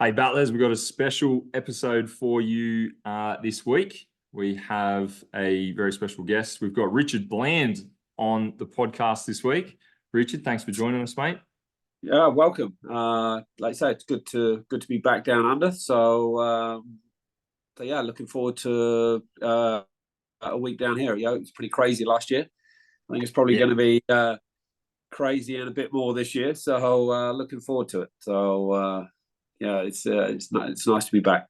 Hey, Battlers, we've got a special episode for you this week. We have a very special guest. We've got Richard Bland on the podcast this week. Richard, thanks for joining us, mate. Yeah, welcome. Like I say, it's good to be back down under. So yeah, looking forward to a week down here. Yeah, it was pretty crazy last year. I think it's probably going to be crazy and a bit more this year. So looking forward to it. So yeah, it's nice to be back,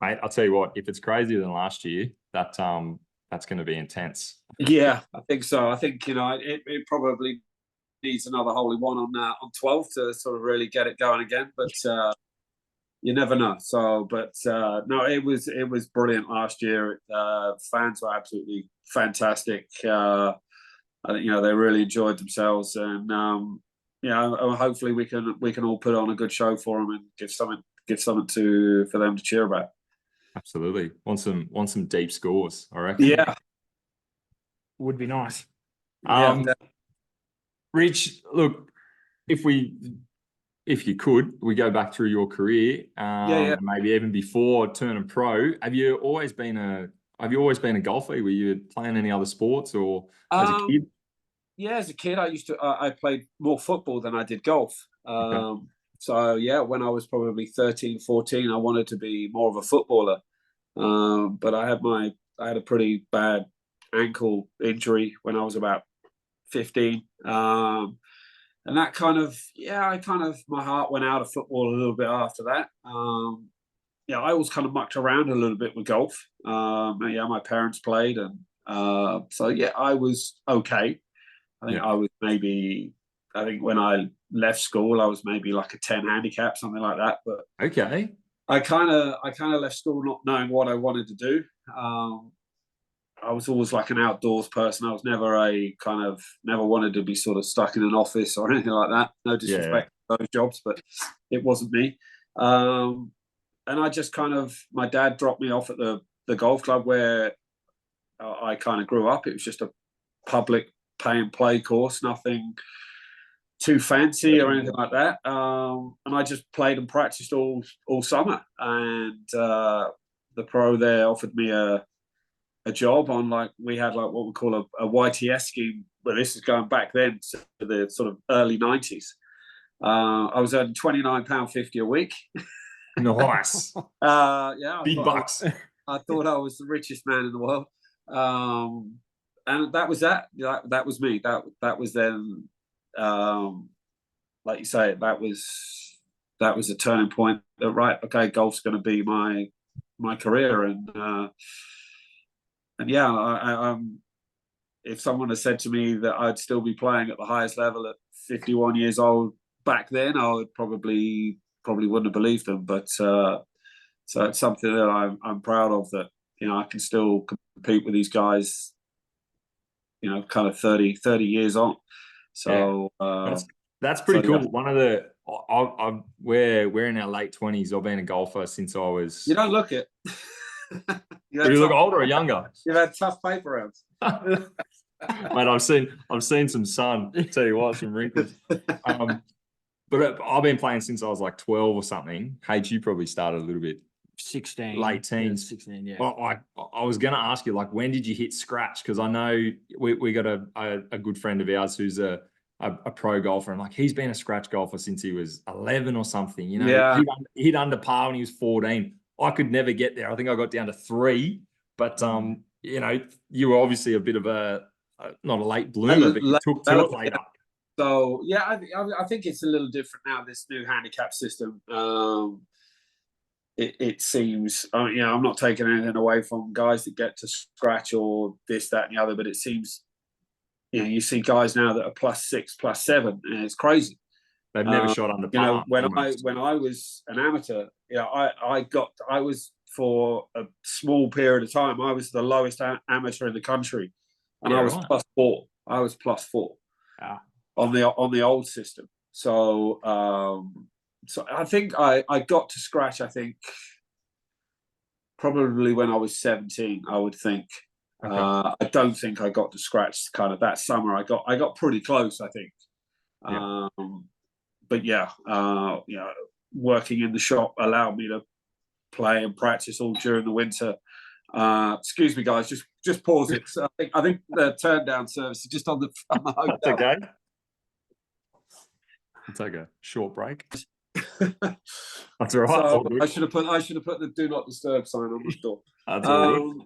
Mate, I'll tell you what, if it's crazier than last year, that's going to be intense. Yeah, I think so. I think it probably needs another hole in one on 12 to sort of really get it going again. But you never know. So, but no, it was brilliant last year. Fans were absolutely fantastic. I think they really enjoyed themselves, and hopefully we can all put on a good show for them and give something for them to cheer about. Absolutely, want some deep scores, I reckon. Yeah, would be nice. Rich, look, if you could, we go back through your career, maybe even before turning pro. Have you always been a golfer? Were you playing any other sports or as a kid? Yeah, as a kid, I played more football than I did golf. Okay. So yeah, when I was probably 13, 14, I wanted to be more of a footballer. But I had a pretty bad ankle injury when I was about 15. And that my heart went out of football a little bit after that. I always kind of mucked around a little bit with golf. My parents played, and so yeah, I was okay. I think when I left school, I was maybe like a 10 handicap, something like that. But okay, I kind of left school not knowing what I wanted to do. I was always like an outdoors person. I was never never wanted to be sort of stuck in an office or anything like that. No disrespect to those jobs, but it wasn't me. And I just my dad dropped me off at the golf club where I kind of grew up. It was just a public pay and play course, nothing too fancy or anything like that. And I just played and practiced all summer. And the pro there offered me a job on we had what we call a YTS scheme, but this is going back then to the sort of early 90s. I was earning £29.50 a week. Nice. Big bucks. I thought I was the richest man in the world. And that was that. That was me. That was then, like you say, that was a turning point. That right, okay, golf's going to be my career, and yeah, if someone had said to me that I'd still be playing at the highest level at 51 years old back then, I would probably wouldn't have believed them. But so it's something that I'm proud of, that I can still compete with these guys, kind of 30 years on. So that's pretty cool. Yeah. One of the we're in our late 20s. I've been a golfer since I was. You don't look it. Do you look older or younger? You've had tough paper rounds. Mate, I've seen some sun. Tell you what, some wrinkles. But I've been playing since I was like 12 or something. Hayden, you probably started a little bit 16, late teens. 16, yeah. Well, I was going to ask you, when did you hit scratch? Because I know we got a good friend of ours who's a pro golfer, and he's been a scratch golfer since he was 11 or something. Yeah. He hit under par when he was 14. I could never get there. I think I got down to 3, but you were obviously a bit of not a late bloomer, but you took to it later. So yeah, I think it's a little different now, this new handicap system. It seems, I'm not taking anything away from guys that get to scratch or this, that, and the other, but it seems, you see guys now that are +6, +7, and it's crazy. They've never shot under par. When I was an amateur, I was, for a small period of time, I was the lowest amateur in the country, and I was +4. I was +4 on the old system. So so I think I got to scratch, I think probably when I was 17, I would think. Okay. I don't think I got to scratch kind of that summer. I got pretty close, I think. Yeah. But yeah, working in the shop allowed me to play and practice all during the winter. Excuse me, guys. Just pause it. So I think the turn down service is just on the hotel. That's okay. It's okay. Short break. That's all right. So All good. I should have put the do not disturb sign on the door. That's all good.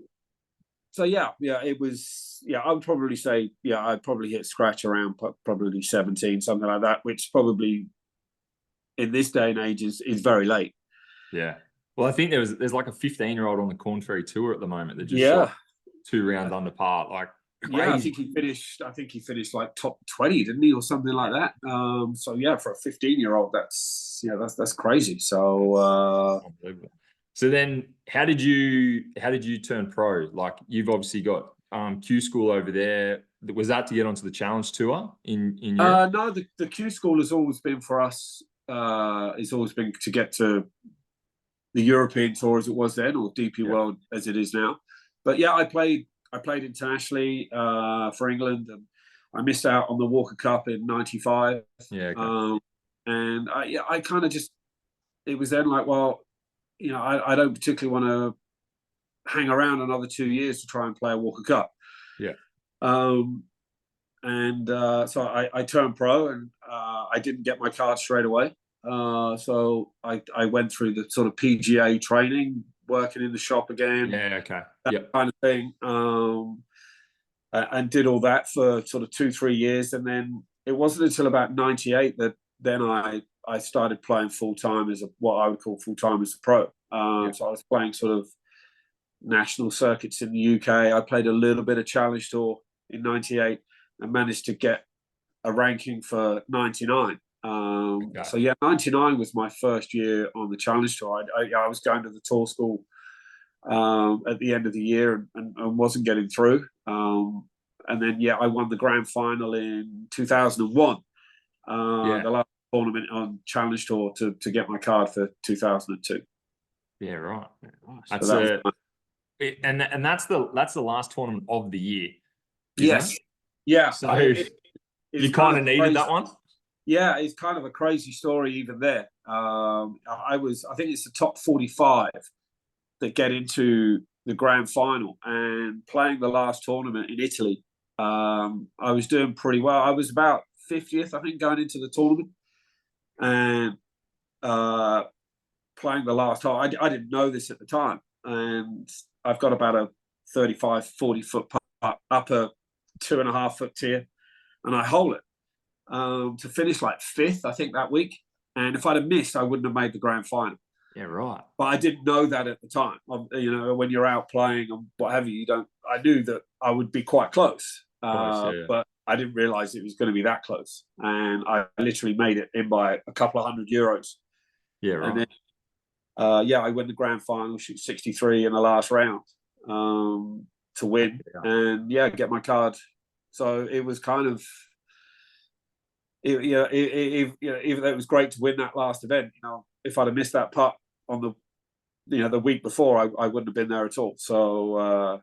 So yeah, it was. Yeah, I would probably say I'd probably hit scratch around probably 17, something like that, which probably in this day and age is very late. Yeah. Well, I think there's like a 15-year-old on the Corn Ferry Tour at the moment that just Yeah. shot 2 rounds under par. Like, crazy. Yeah, I think he finished like top 20, didn't he, or something like that. So yeah, for a 15-year-old, that's crazy. So unbelievable. So then, how did you turn pro? Like, you've obviously got Q School over there. Was that to get onto the Challenge Tour in Europe? No, the Q School has always been for us. It's always been to get to the European Tour as it was then, or DP World as it is now. But yeah, I played internationally for England, and I missed out on the Walker Cup in '95. Yeah. Okay. And I kind of just, it was then like, well, I don't particularly want to hang around another 2 years to try and play a Walker Cup. Yeah. So I turned pro, and I didn't get my card straight away. So I went through the sort of PGA training, working in the shop again. Yeah. Okay. That kind of thing. And did all that for sort of 2-3 years. And then it wasn't until about 98 that then I started playing full-time as what I would call full-time as a pro. So I was playing sort of national circuits in the UK. I played a little bit of Challenge Tour in 98 and managed to get a ranking for 99. So yeah, 99 was my first year on the Challenge Tour. I was going to the tour school at the end of the year and wasn't getting through. And then I won the grand final in 2001. The last tournament on Challenge Tour to get my card for 2002. Yeah, right. That's and that's the last tournament of the year. Yes. It? Yeah. So you kind of needed that one. Yeah, it's kind of a crazy story even there. I think it's the top 45 that get into the grand final, and playing the last tournament in Italy. I was doing pretty well. I was about 50th, I think, going into the tournament, and playing the last hole. I didn't know this at the time, and I've got about a 35-40 foot putt up a 2.5 foot tier, and I hole it to finish like 5th, I think, that week. And if I'd have missed, I wouldn't have made the grand final. Yeah, right. But I didn't know that at the time. When you're out playing and what have you, I knew that I would be quite close. But I didn't realize it was going to be that close. And I literally made it in by a couple of €100. Yeah, right. And then, I win the grand final, shoot 63 in the last round to win, and get my card. So it was kind of, even though it was great to win that last event, if I'd have missed that putt on the week before, I wouldn't have been there at all. So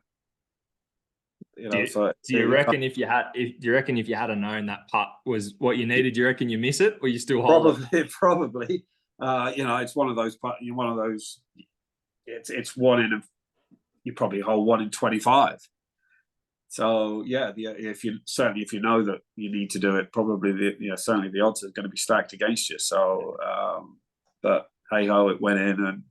do you reckon if you had known that putt was what you needed, do you reckon you miss it, or you still hold it? Probably. It's one of those putts. One of those. It's one in you probably hold 1 in 25. So if you know that you need to do it, probably certainly the odds are going to be stacked against you. So, but hey ho, it went in, and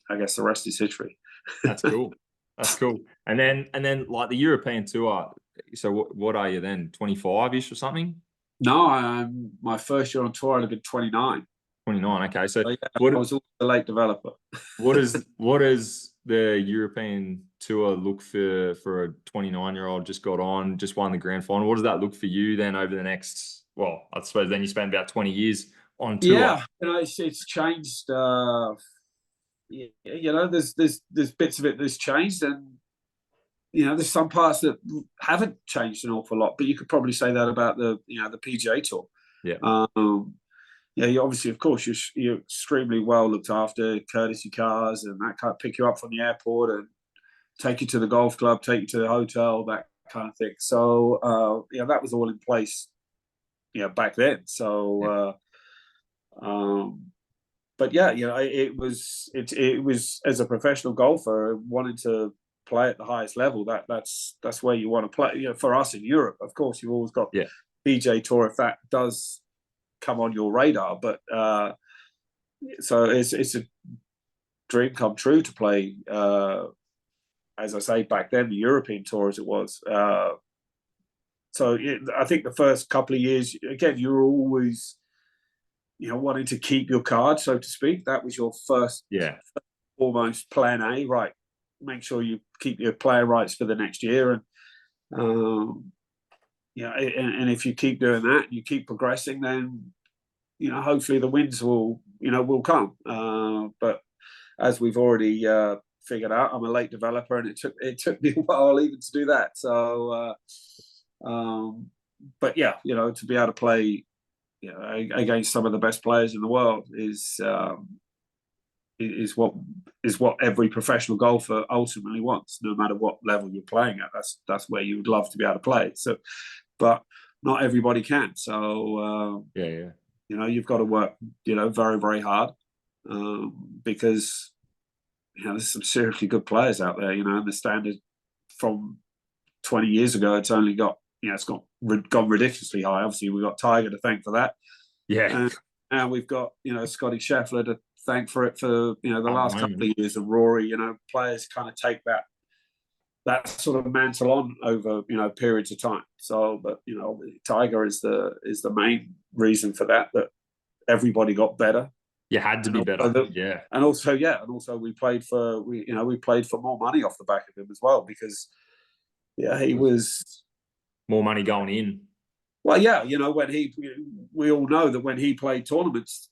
I guess the rest is history. That's cool. That's cool. And then like the European Tour. So what are you then? 25-ish or something? No, my first year on tour, I'd have been 29. 29. Okay, so I was also a late developer. What does the European Tour look for a 29-year-old just won the grand final? What does that look for you then over the next? Well, I suppose then you spend about 20 years on tour. Yeah, it's changed. There's bits of it that's changed, and there's some parts that haven't changed an awful lot. But you could probably say that about the PGA Tour. Yeah. You obviously, of course, you're extremely well looked after, courtesy cars, and that kind of pick you up from the airport and take you to the golf club, take you to the hotel, that kind of thing. So, that was all in place, back then. So, but but yeah, it was as a professional golfer wanting to play at the highest level. That's where you want to play. For us in Europe, of course, you've always got PJ Tour if that does come on your radar. But so it's a dream come true to play. As I say, back then the European Tour as it was. So I think the first couple of years, again, you were always, wanting to keep your card, so to speak. That was your first, almost plan A, right? Make sure you keep your player rights for the next year, and if you keep doing that, you keep progressing, then hopefully the wins will come. But as we've already figured out, I'm a late developer, and it took me a while even to do that. So. But yeah, to be able to play, against some of the best players in the world is what every professional golfer ultimately wants, no matter what level you're playing at. That's where you would love to be able to play. So, but not everybody can. So you've got to work, very, very hard, because there's some seriously good players out there. And the standard from 20 years ago, it's only got. It's gone ridiculously high. Obviously, we've got Tiger to thank for that. Yeah. And we've got, Scotty Scheffler to thank for it for, the last couple of years of Rory. Players kind of take that sort of mantle on over, periods of time. So, but, Tiger is the main reason for that everybody got better. You had to be better. And also we played for more money off the back of him as well, because he was more money going in. Well, we all know that when he played tournaments,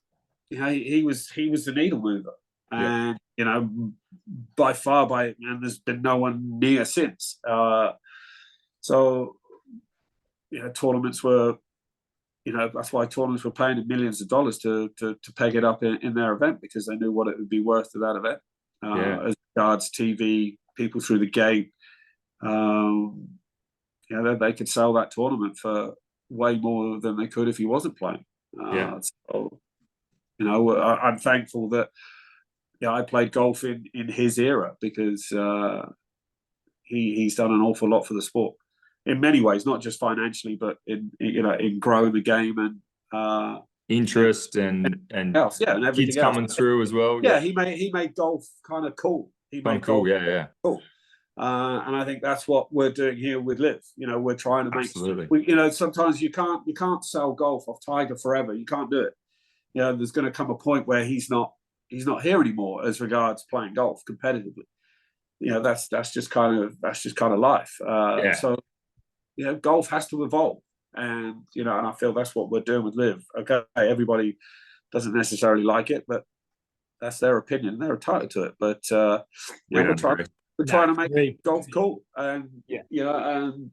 he was the needle mover, and by far, and there's been no one near since. So tournaments were, that's why tournaments were paying millions of dollars to peg it up in their event, because they knew what it would be worth to that event. As regards TV, people through the gate. They could sell that tournament for way more than they could if he wasn't playing. So, I'm thankful that I played golf in his era, because he's done an awful lot for the sport in many ways, not just financially, but in growing the game and interest and else, and everything kids coming through as well. He made golf kind of cool. Cool. And I think that's what we're doing here with LIV. We're trying to make. Sometimes you can't sell golf off Tiger forever. You can't do it. There's going to come a point where he's not here anymore as regards playing golf competitively. That's just kind of life. So golf has to evolve, and and I feel that's what we're doing with LIV. Okay, everybody doesn't necessarily like it, but that's their opinion. They're entitled to it. But we're trying to make golf cool, and and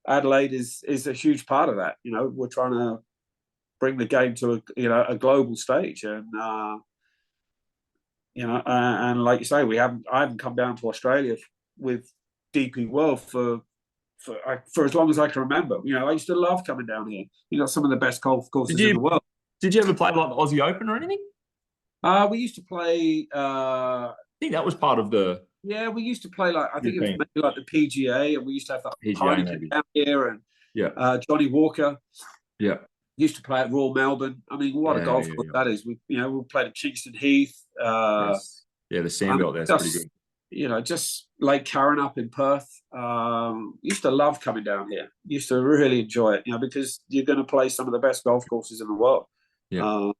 Adelaide is a huge part of that. We're trying to bring the game to a global stage, and and like you say, I haven't come down to Australia with DP World for as long as I can remember. I used to love coming down here. Some of the best golf courses in the world. Did you ever play like the Aussie Open or anything? We used to play. I think that was part of the. Yeah, we used to play I think it was maybe like the PGA, and we used to have that PGA down here, and Johnny Walker. Yeah. Used to play at Royal Melbourne. I mean, what a golf course that is. We played at Kingston Heath. Yeah, the sandbelt there's pretty good. Just Lake Curran up in Perth. Used to love coming down here. Used to really enjoy it, because you're going to play some of the best golf courses in the world. Yeah.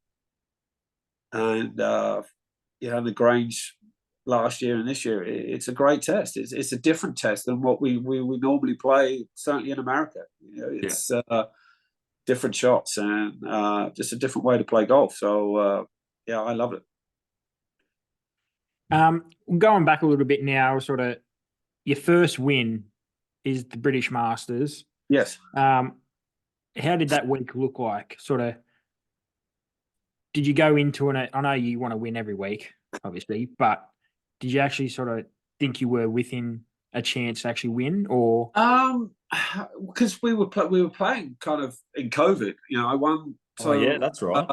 And the Grange last year and this year, it's a great test. It's a different test than what we normally play, certainly in America. It's different shots, and just a different way to play golf. So I love it. Going back a little bit now, sort of your first win is the British Masters. Yes. How did that week look like? Sort of, did you go into it? I know you want to win every week, obviously, but did you actually sort of think you were within a chance to actually win, or? Because we were playing kind of in COVID. I won. So, that's right.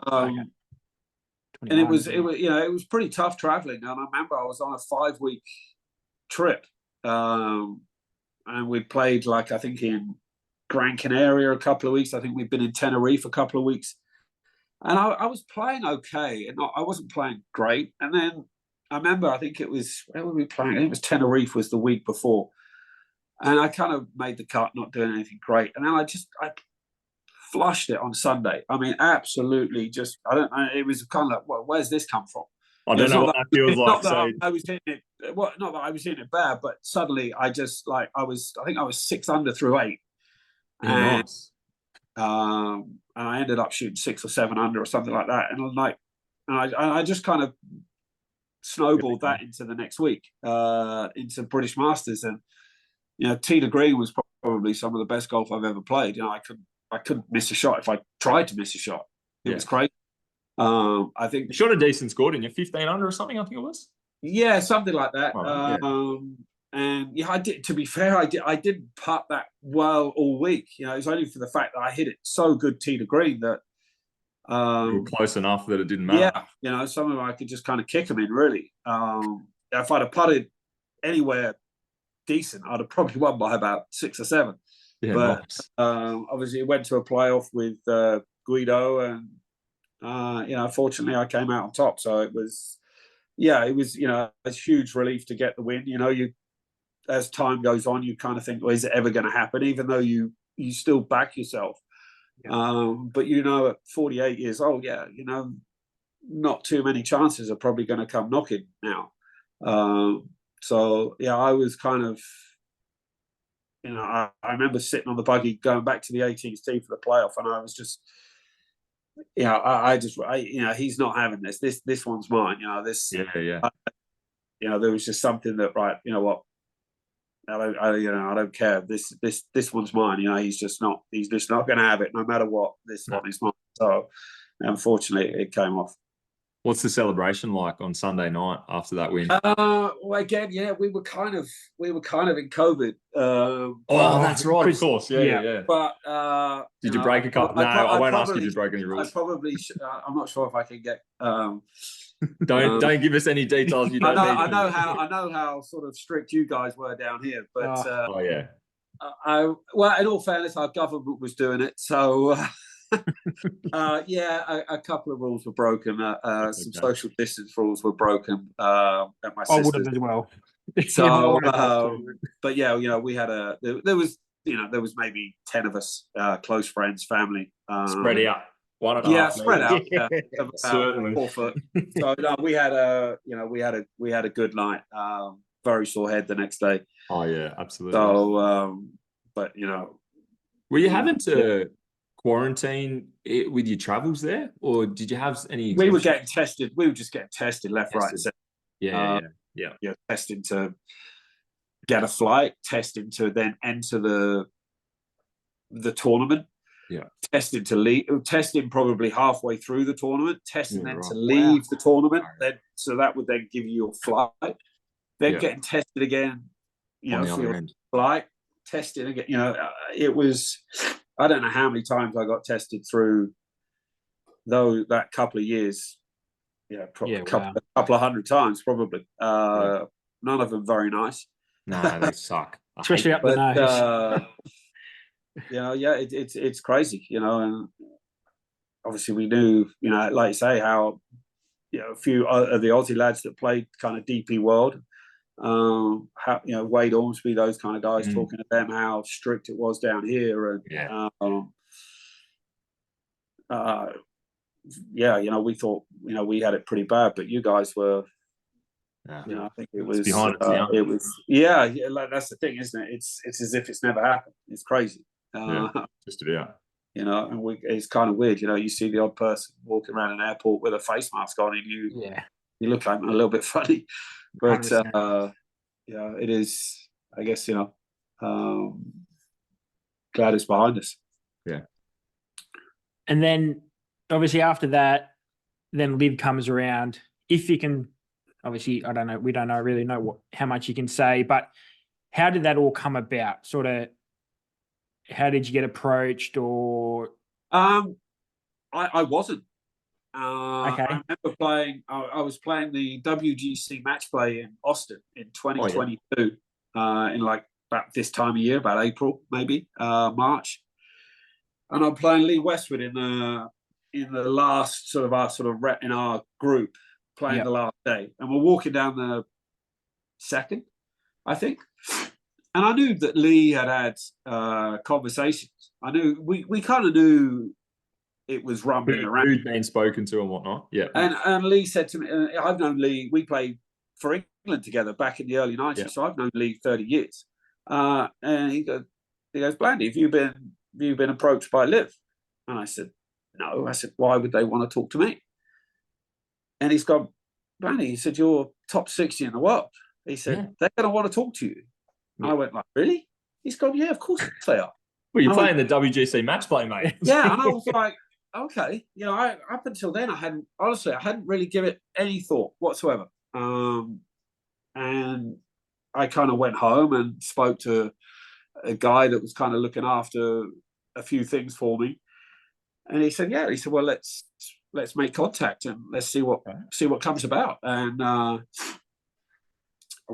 And it was you know, it was pretty tough traveling. And I remember I was on a 5-week trip, and we played, like, I think in Gran Canaria a couple of weeks. I think we'd been in Tenerife a couple of weeks, and I was playing okay, and I wasn't playing great. And then I remember, I think it was, where were we playing? I think it was Tenerife was the week before, and I kind of made the cut, not doing anything great. And then I flushed it on Sunday. I mean, absolutely, just, I don't know. It was kind of like, well, where's this come from? I don't know what that feels like. Not that I was hitting it. Well, not that I was hitting it bad, but suddenly I just, like, I think I was 6 under through 8. Yeah, And, nice. And I ended up shooting 6 or 7 under or something like that. And I'm like, and I just kind of snowballed that into the next week, into British Masters. And, you know, tee to green was probably some of the best golf I've ever played. You know, I couldn't miss a shot if I tried to miss a shot. It was crazy. I think you shot a decent score, didn't you? 15 under or something, I think it was. Yeah, something like that. Oh, And yeah, I did. To be fair, I didn't putt that well all week. You know, it was only for the fact that I hit it so good tee to green that you were close enough that it didn't matter. Yeah, you know, some of them I could just kind of kick them in. Really, if I'd have putted anywhere decent, I'd have probably won by about 6 or 7. Yeah, but nice. Obviously, it went to a playoff with Guido, and you know, fortunately, I came out on top. So it was, you know, a huge relief to get the win. You know, as time goes on, you kind of think, well, is it ever going to happen? Even though you still back yourself. Yeah. But, you know, at 48 years old, yeah, you know, not too many chances are probably going to come knocking now. So, yeah, I was kind of, you know, I remember sitting on the buggy going back to the 18th tee for the playoff, and I was just, you know, you know, he's not having this. This one's mine. You know, this. Yeah. You know, there was just something that, right, you know what, I don't care. This one's mine. You know, he's just not going to have it, no matter what. This one is mine. So, unfortunately, it came off. What's the celebration like on Sunday night after that win? Well, again, yeah, we were kind of in COVID. That's right, of course. Yeah. But did you break a couple? No, I won't ask if you broke any rules. I probably. I'm not sure if I can get. Don't give us any details. You don't need. I know how sort of strict you guys were down here, but yeah. Well, in all fairness, our government was doing it, so. Yeah, a couple of rules were broken. Some social distance rules were broken at my sister's. I would have as well. So, but yeah, you know, we had there was maybe 10 of us, close friends, family. Spread out. 1.5 spread out. Yeah, certainly 4 foot. So no, we had a good night. Very sore head the next day. Oh yeah, absolutely. So, but you know, were you having to quarantine it with your travels there, or did you have any? We were getting tested. We were just getting tested left, right, and center. Yeah. Testing to get a flight, testing to then enter the tournament. Yeah. Testing to leave, testing probably halfway through the tournament, testing then to leave the tournament. Then, so that would then give you your flight. Then getting tested again, you know, for your flight, testing again. You know, it was. I don't know how many times I got tested through that couple of years. Yeah, probably a couple of 100 times, probably. None of them very nice. No, they suck. Especially up the nose. You know, yeah, it's crazy, you know, and obviously we knew, you know, like you say, how, you know, a few of the Aussie lads that played kind of DP World, how, you know, Wade Ormsby, those kind of guys, talking to them how strict it was down here, and you know, we thought, you know, we had it pretty bad, but you guys were, you know, I think it was behind it was, like, that's the thing, isn't it? It's as if it's never happened. It's crazy. Just about. You know, and it's kind of weird. You know, you see the odd person walking around an airport with a face mask on, and you look like a little bit funny. But yeah, it is. I guess, you know, glad it's behind us. Yeah. And then, obviously, after that, then LIV comes around. If you can, obviously, I don't know. We don't really know how much you can say, but how did that all come about? Sort of. How did you get approached, or? I wasn't. Okay. I remember playing. I was playing the WGC match play in Austin in 2022, in like about this time of year, about April, maybe March, and I'm playing Lee Westwood in the last sort of rep in our group, playing the last day, and we're walking down the second, I think, and I knew that Lee had conversations. I knew we kind of knew it was rumbling around. Who'd been spoken to and whatnot. Yeah. And Lee said to me, I've known Lee, we played for England together back in the early 90s, so I've known Lee 30 years. And he goes, Blandy, have you been approached by LIV? And I said, no. I said, why would they want to talk to me? And he's gone, Blandy, he said, you're top 60 in the world. He said, they're going to want to talk to you. And I went like, really? He's gone, yeah, of course they are. Well, you're playing the WGC match play, mate. Yeah, and I was like, okay, up until then, I hadn't really given it any thought whatsoever. And I kind of went home and spoke to a guy that was kind of looking after a few things for me, and he said, well, let's make contact and let's see what comes about. And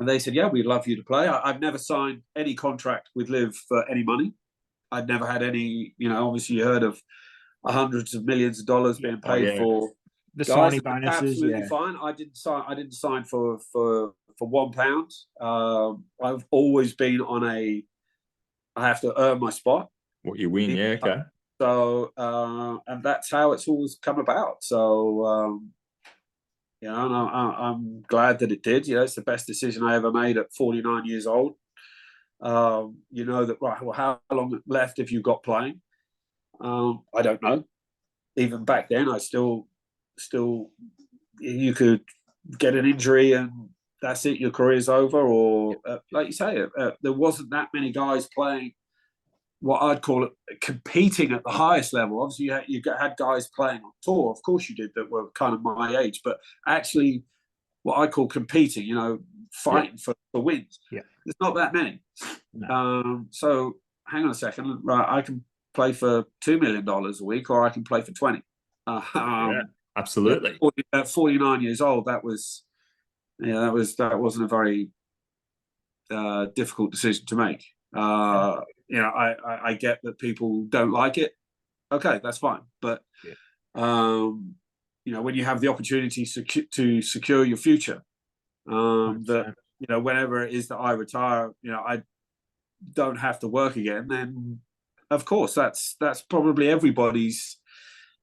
they said, yeah, we'd love you to play. I've never signed any contract with LIV for any money. I'd never had any, obviously you heard of hundreds of millions of dollars being paid for the signing bonuses. Absolutely fine. I didn't sign for £1. I've always been on I have to earn my spot. What you win, yeah, okay. So and that's how it's always come about. So and I'm glad that it did. It's the best decision I ever made at 49 years old. That right. Well, how long left have you got playing? I don't know. Even back then, I still, you could get an injury and that's it. Your career's over. Or like you say, there wasn't that many guys playing what I'd call it competing at the highest level. Obviously, you had guys playing on tour. Of course, you did that were kind of my age, but actually, what I call competing, fighting for wins. Yeah, there's not that many. No. So hang on a second, right? I can play for $2 million a week, or I can play for 20. Absolutely. At 49 years old, that wasn't a very difficult decision to make. I get that people don't like it. Okay, that's fine. But when you have the opportunity to secure your future, whenever it is that I retire, I don't have to work again, then of course that's probably everybody's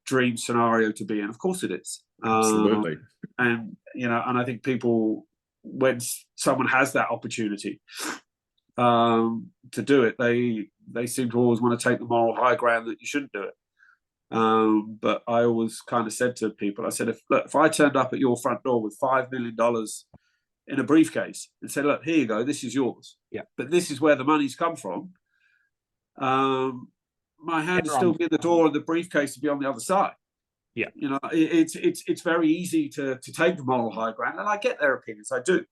dream scenario to be in. Of course it is. Absolutely. And I think people, when someone has that opportunity to do it, they seem to always want to take the moral high ground that you shouldn't do it. But I always kind of said to people, I said, if I turned up at your front door with $5 million in a briefcase and said, look, here you go, this is yours. Yeah. But this is where the money's come from. My hand would still be at the door, and the briefcase would be on the other side. Yeah. It's very easy to take the moral high ground, and I get their opinions. I do.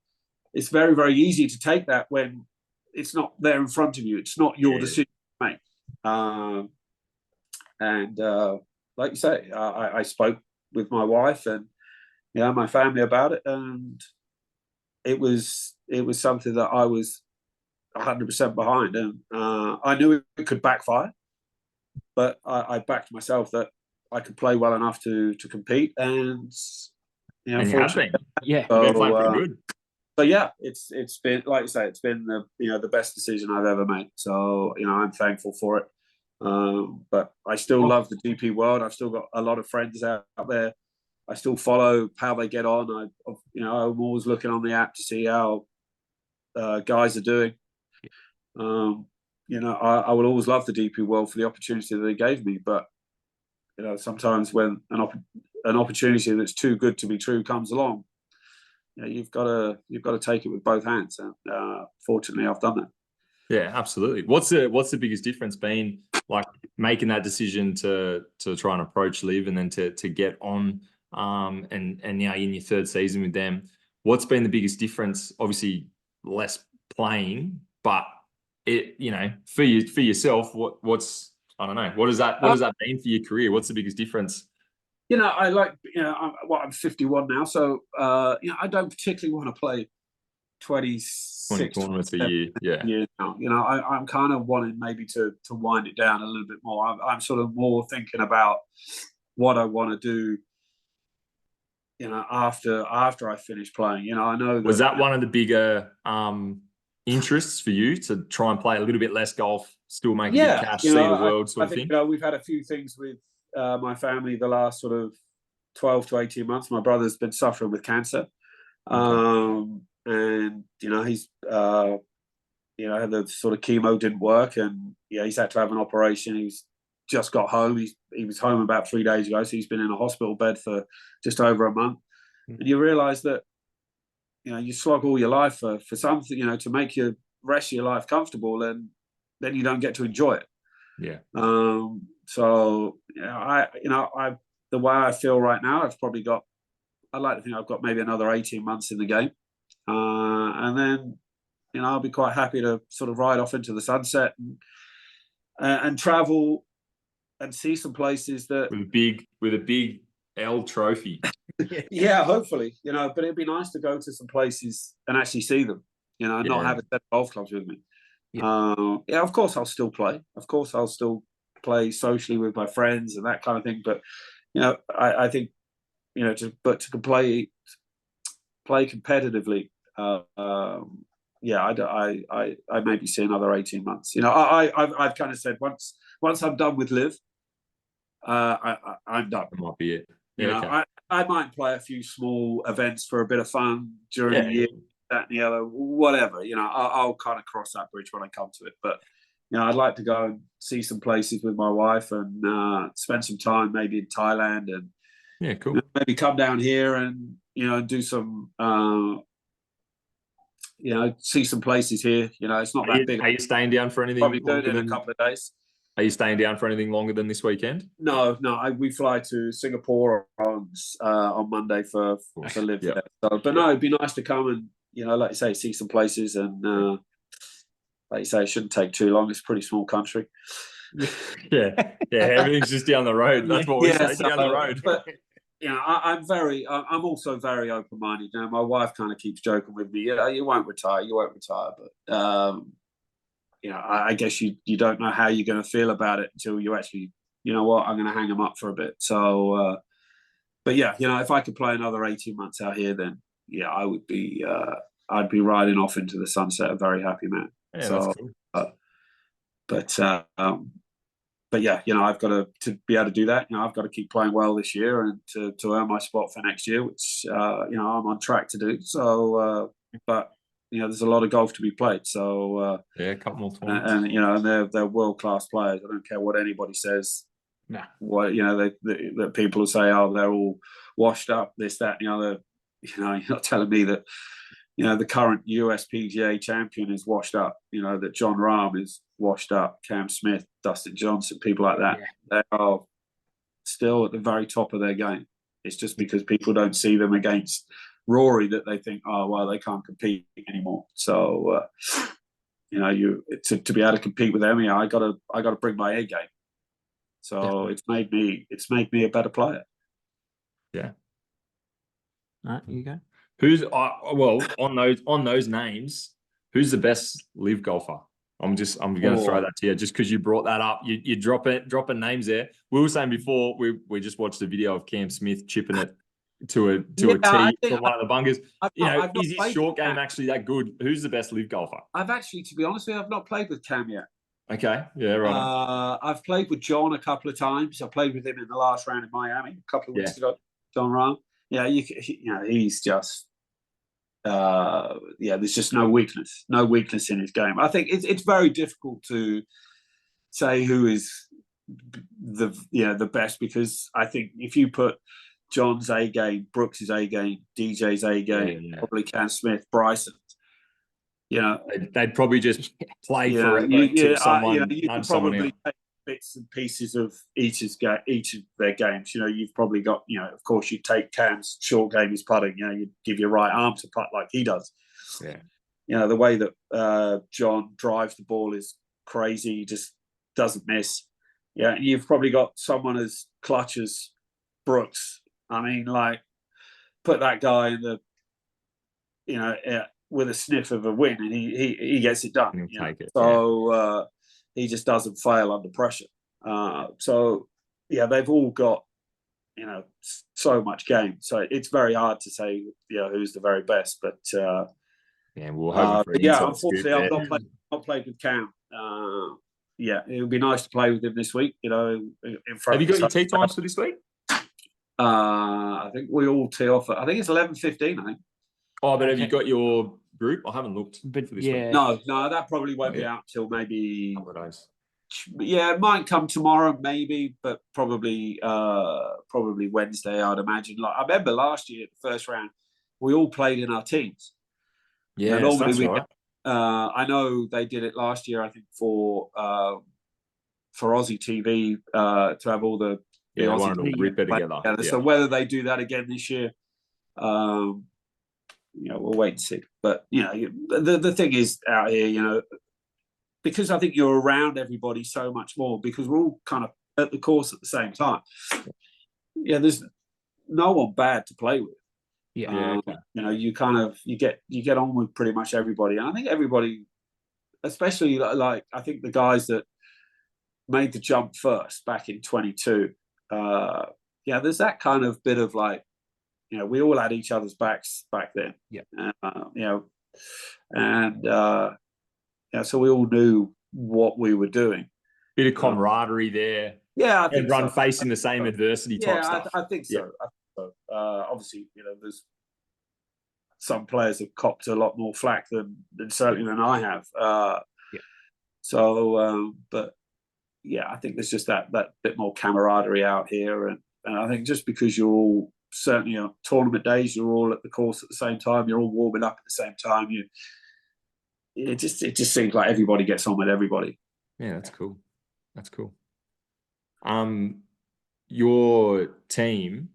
It's very, very easy to take that when it's not there in front of you. It's not your decision to make. Like you say, I spoke with my wife and my family about it, and it was something that I was 100% behind, and I knew it could backfire, but I backed myself that I could play well enough to compete, and and you have been, so, you've been playing pretty good. So it's been, like you say, it's been the best decision I've ever made. So I'm thankful for it. But I still love the DP world. I've still got a lot of friends out there. I still follow how they get on. I'm always looking on the app to see how guys are doing. I would always love the DP world for the opportunity that they gave me. But sometimes when an opportunity that's too good to be true comes along, you've got to take it with both hands. And fortunately, I've done that. Yeah, absolutely. What's the biggest difference been, like making that decision to try and approach LIV and then to get on and now in your third season with them? What's been the biggest difference? Obviously, less playing, but for yourself, what's I don't know, what does that mean for your career? What's the biggest difference? I like, I'm 51 now, so I don't particularly want to play 26 20 tournaments a year. Yeah. years now. I'm kind of wanting maybe to wind it down a little bit more. I'm sort of more thinking about what I want to do, after I finish playing. I know Was that one of the bigger interests for you, to try and play a little bit less golf, still make a bit of cash, see the world sort of thing? We've had a few things with my family the last sort of 12 to 18 months. My brother's been suffering with cancer. And he's the sort of chemo didn't work, and he's had to have an operation. He's just got home. He was home about 3 days ago, so he's been in a hospital bed for just over a month. And you realize that you slog all your life for something, to make your rest of your life comfortable, and then you don't get to enjoy it. Yeah. So the way I feel right now, I'd like to think I've got maybe another 18 months in the game. And then, I'll be quite happy to sort of ride off into the sunset and travel and see some places that with a big L trophy. Yeah, hopefully, but it'd be nice to go to some places and actually see them, and not have a set of golf clubs with me. Of course I'll still play. Of course I'll still play socially with my friends and that kind of thing. But, I think, to play competitively, I maybe see another 18 months. I've kind of said once I'm done with LIV, I'm done. That might be it. I might play a few small events for a bit of fun during the year, that and the other, whatever. I'll kind of cross that bridge when I come to it. But I'd like to go and see some places with my wife and spend some time maybe in Thailand, and cool. Maybe come down here and do some see some places here. It's not that big. Are you staying down for anything? Probably do it in a couple of days. Are you staying down for anything longer than this weekend? No. We fly to Singapore on Monday for LIV. Yeah. No, it'd be nice to come and like you say, see some places, and like you say, it shouldn't take too long. It's a pretty small country. Everything's just down the road. That's what we say, down the road. But I'm also very open-minded. My wife kind of keeps joking with me, you won't retire, but I guess you don't know how you're going to feel about it until you actually, I'm going to hang them up for a bit. So, but if I could play another 18 months out here, then I would be, I'd be riding off into the sunset, a very happy man. Yeah, so, that's cool. But I've got to be able to do that. I've got to keep playing well this year and to earn my spot for next year, which I'm on track to do. So, but there's a lot of golf to be played. So a couple more tournaments. And they're world class players. I don't care what anybody says. Nah. What that people will say, oh, they're all washed up, this, that, and the other. You're not telling me that the current US PGA champion is washed up. That John Rahm is washed up, Cam Smith, Dustin Johnson, people like that. They are still at the very top of their game. It's just because people don't see them against Rory that they think, oh well, they can't compete anymore. So to be able to compete with them, I gotta bring my A game. So it's made me a better player. All right, you go. Who's on those names? Who's the best LIV golfer? I'm going to throw that to you just because you brought that up. You dropping names there. We were saying before we just watched a video of Cam Smith chipping it to a tee from one of the bunkers. Is his short game actually that good? Who's the best LIV golfer? I've actually, to be honest with you, I've not played with Cam yet. Okay, yeah, right. I've played with John a couple of times. I played with him in the last round in Miami a couple of weeks ago. John Rahm. Yeah, he's just. There's just no weakness in his game. I think it's very difficult to say who is the best, because I think if you put John's A game, Brooks's A game, DJ's A game, probably Cam Smith, Bryson, they'd probably just play forever. You could probably take bits and pieces of each of their games. You've probably got, of course, you take Cam's short game, his putting. You give your right arm to putt like he does. Yeah. The way that John drives the ball is crazy. He just doesn't miss. Yeah, you've probably got someone as clutch as Brooks. I mean, like, put that guy in the, with a sniff of a win, and he gets it done. Take it, so he just doesn't fail under pressure. So yeah, they've all got so much game. So it's very hard to say who's the very best. But we're hoping for an unfortunately, I've not played with Cam. It would be nice to play with him this week. In front. Have you got your tee times for this week? I think we all tee off. I think it's 11:15. I think. Oh, but have you got your group? I haven't looked. But for this yeah, week. No, that probably won't be out till maybe. Days. Yeah, it might come tomorrow, maybe, but probably Wednesday, I'd imagine. Like, I remember last year, the first round, we all played in our teams. Yeah, that's right. I know they did it last year. I think for Aussie TV to have all the Aussie wanted to rip it together. Yeah. So whether they do that again this year, we'll wait and see. But the thing is out here, because I think you're around everybody so much more because we're all kind of at the course at the same time. Yeah, there's no one bad to play with. Yeah. You get on with pretty much everybody, and I think everybody, especially like I think the guys that made the jump first back in 22. There's that kind of bit of like, we all had each other's backs back then. Yeah. So we all knew what we were doing. Bit of camaraderie there. Yeah, I think everyone facing the same adversity type stuff. I think so. Obviously, there's some players have copped a lot more flack than certainly than I have. But yeah, I think there's just that bit more camaraderie out here, and I think just because you're all certainly tournament days, you're all at the course at the same time, you're all warming up at the same time. It just seems like everybody gets on with everybody. Yeah, that's cool. That's cool. Your team,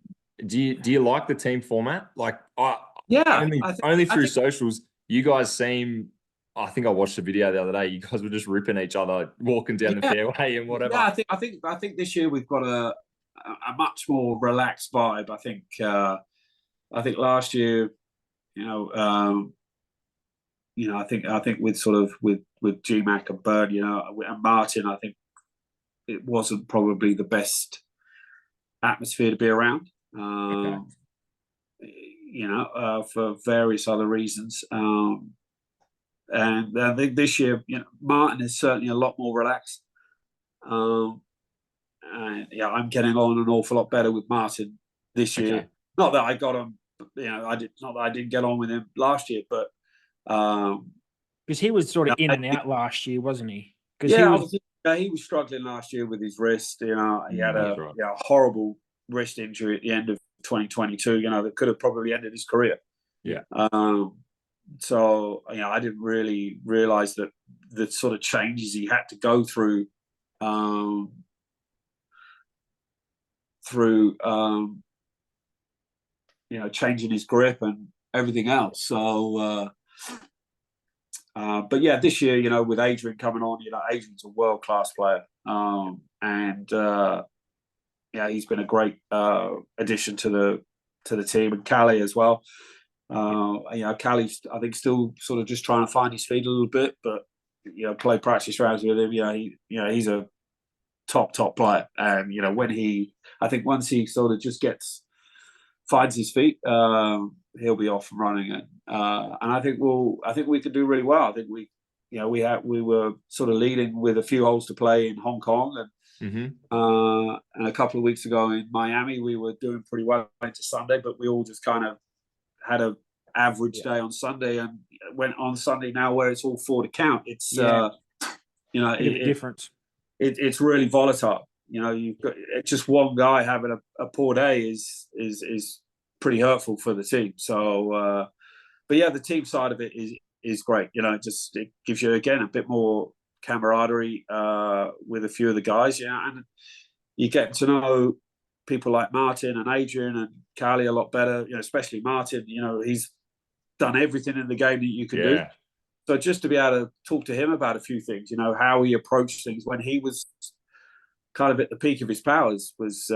do you like the team format? Like, only through socials, you guys seem. I think I watched the video the other day. You guys were just ripping each other, walking down the fairway and whatever. Yeah, I think this year we've got a much more relaxed vibe. I think last year, I think with sort of with GMAC and Bird, and Martin, I think it wasn't probably the best atmosphere to be around. For various other reasons. And I think this year, Martin is certainly a lot more relaxed. And I'm getting on an awful lot better with Martin this year. Not that I got him, not that I didn't get on with him last year, but because he was sort of in and out last year, wasn't he? He was struggling last year with his wrist. He had a horrible wrist injury at the end of 2022. That could have probably ended his career. Yeah. So I didn't really realize that the sort of changes he had to go through, changing his grip and everything else. So, but yeah, this year, with Adrian coming on, Adrian's a world-class player, and he's been a great addition to the team, and Callie as well. Callie's, I think, still sort of just trying to find his feet a little bit, but play practice rounds with him. He's a top player, and once he sort of just finds his feet, he'll be off and running, and I think we could do really well. I think we were sort of leading with a few holes to play in Hong Kong, and a couple of weeks ago in Miami, we were doing pretty well into Sunday, but we all just kind of had an average day on Sunday, and went on Sunday now where it's all 4 to count. It's difference. It's really volatile. You've got just one guy having a poor day is pretty hurtful for the team. So, but yeah, the team side of it is great. It gives you again a bit more camaraderie with a few of the guys. And you get to know people like Martin and Adrian and Carly a lot better. Especially Martin. He's done everything in the game that you can do. So just to be able to talk to him about a few things, how he approached things when he was kind of at the peak of his powers was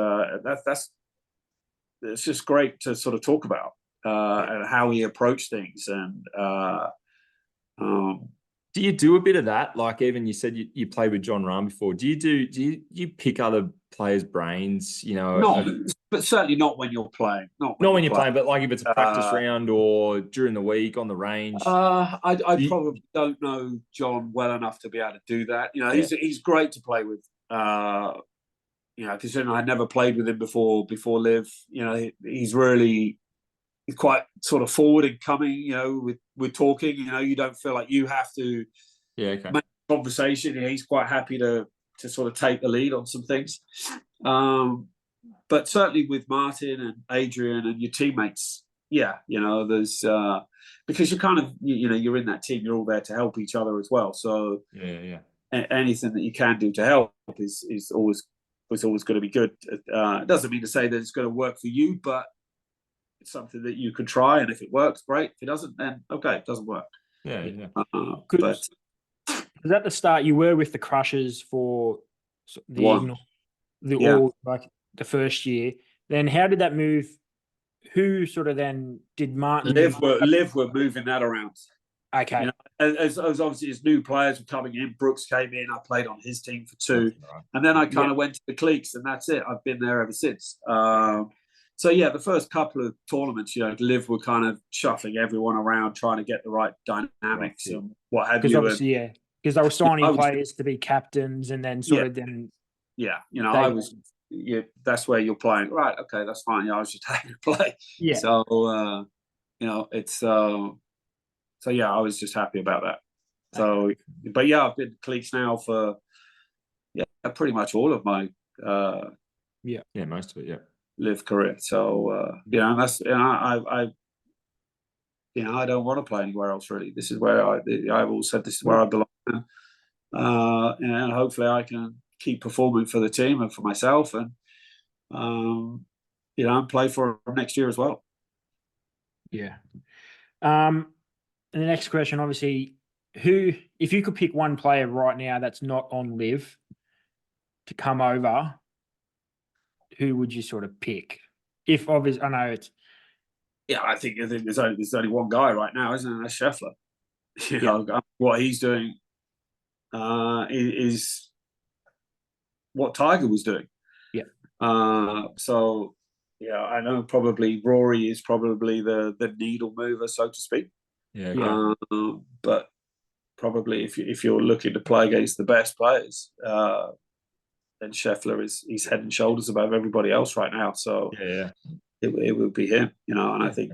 it's just great to sort of talk about and how he approached things. And do you do a bit of that? Like, even you said you played with John Rahm before. Do you pick other players' brains? You know, not, but certainly not when you're playing. Not when you're playing, but like if it's a practice round or during the week on the range. I probably don't know John well enough to be able to do that. You know, he's great to play with. You know, because I never played with him before LIV. You know, he's quite sort of forward and coming. You know, with talking. You know, you don't feel like you have to make a conversation. You know, he's quite happy to sort of take the lead on some things. But certainly with Martin and Adrian and your teammates, you know, there's because you're kind of, you know, you're in that team. You're all there to help each other as well. So anything that you can do to help is always going to be good. It doesn't mean to say that it's going to work for you, but it's something that you could try. And if it works, great. If it doesn't, then okay, it doesn't work. But was at the start you were with the Crushers for like the first year. Then how did that move? Who sort of then did Martin? LIV were moving that around. Okay. You know, as obviously as new players were coming in, Brooks came in. I played on his team for 2, and then I kind of went to the cliques, and that's it. I've been there ever since. So the first couple of tournaments, you know, LIV were kind of shuffling everyone around, trying to get the right dynamics and what have you. Because obviously, because they were signing players to be captains, and then sort of then. Yeah, you know, I was. That's where you're playing, right? Okay, that's fine. Yeah, I was just happy to play. Yeah. So you know, it's so I was just happy about that. So, but I've been cliques now for pretty much all of my most of it, LIV career. So you know, that's I don't want to play anywhere else really. This is where I've always said this is where I belong. And hopefully I can keep performing for the team and for myself, and you know, and play for them next year as well. Yeah. And the next question, obviously, who, if you could pick one player right now that's not on LIV to come over, who would you sort of pick? If obviously, I know it's. Yeah, I think there's only one guy right now, isn't it? That's Scheffler. You know, what he's doing is what Tiger was doing. So I know probably Rory is probably the needle mover, so to speak. But probably if you're looking to play against the best players, then Scheffler he's head and shoulders above everybody else right now. So it would be him, you know. And I think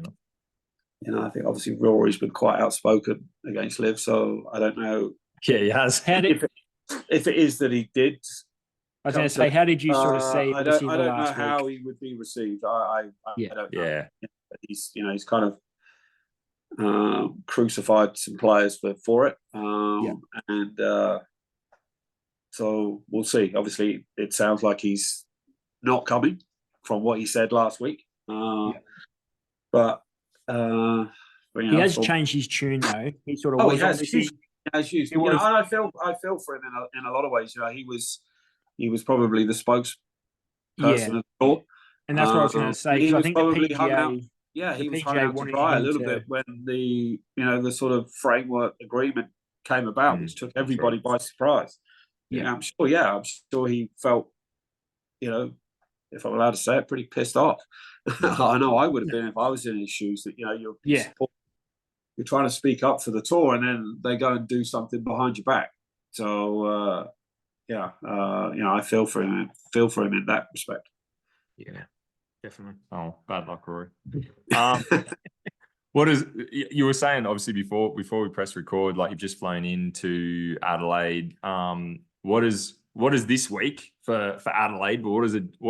obviously Rory's been quite outspoken against LIV, so I don't know. Yeah, he has. If it is that he did. I was going to say, how did you sort of see? I don't know how he would be received. I don't know. Yeah, he's kind of crucified some players for it, and so we'll see. Obviously, it sounds like he's not coming from what he said last week. But he has changed his tune though. He sort of he has used. You know, I feel for him in a lot of ways. You know, he was probably the spokesperson of the tour. And that's what I was going to say. He was I think probably hung out. Yeah, he was hung out to dry a little bit when the sort of framework agreement came about, which took everybody by surprise. Yeah, I'm sure he felt, you know, if I'm allowed to say it, pretty pissed off. I know I would have been if I was in his shoes. That, you know, you're trying to speak up for the tour, and then they go and do something behind your back. So you know, I feel for him in that respect. Yeah, definitely. Oh, bad luck, Rory. What is you were saying? Obviously, before we press record, like you've just flown into Adelaide. What is this week for Adelaide? But what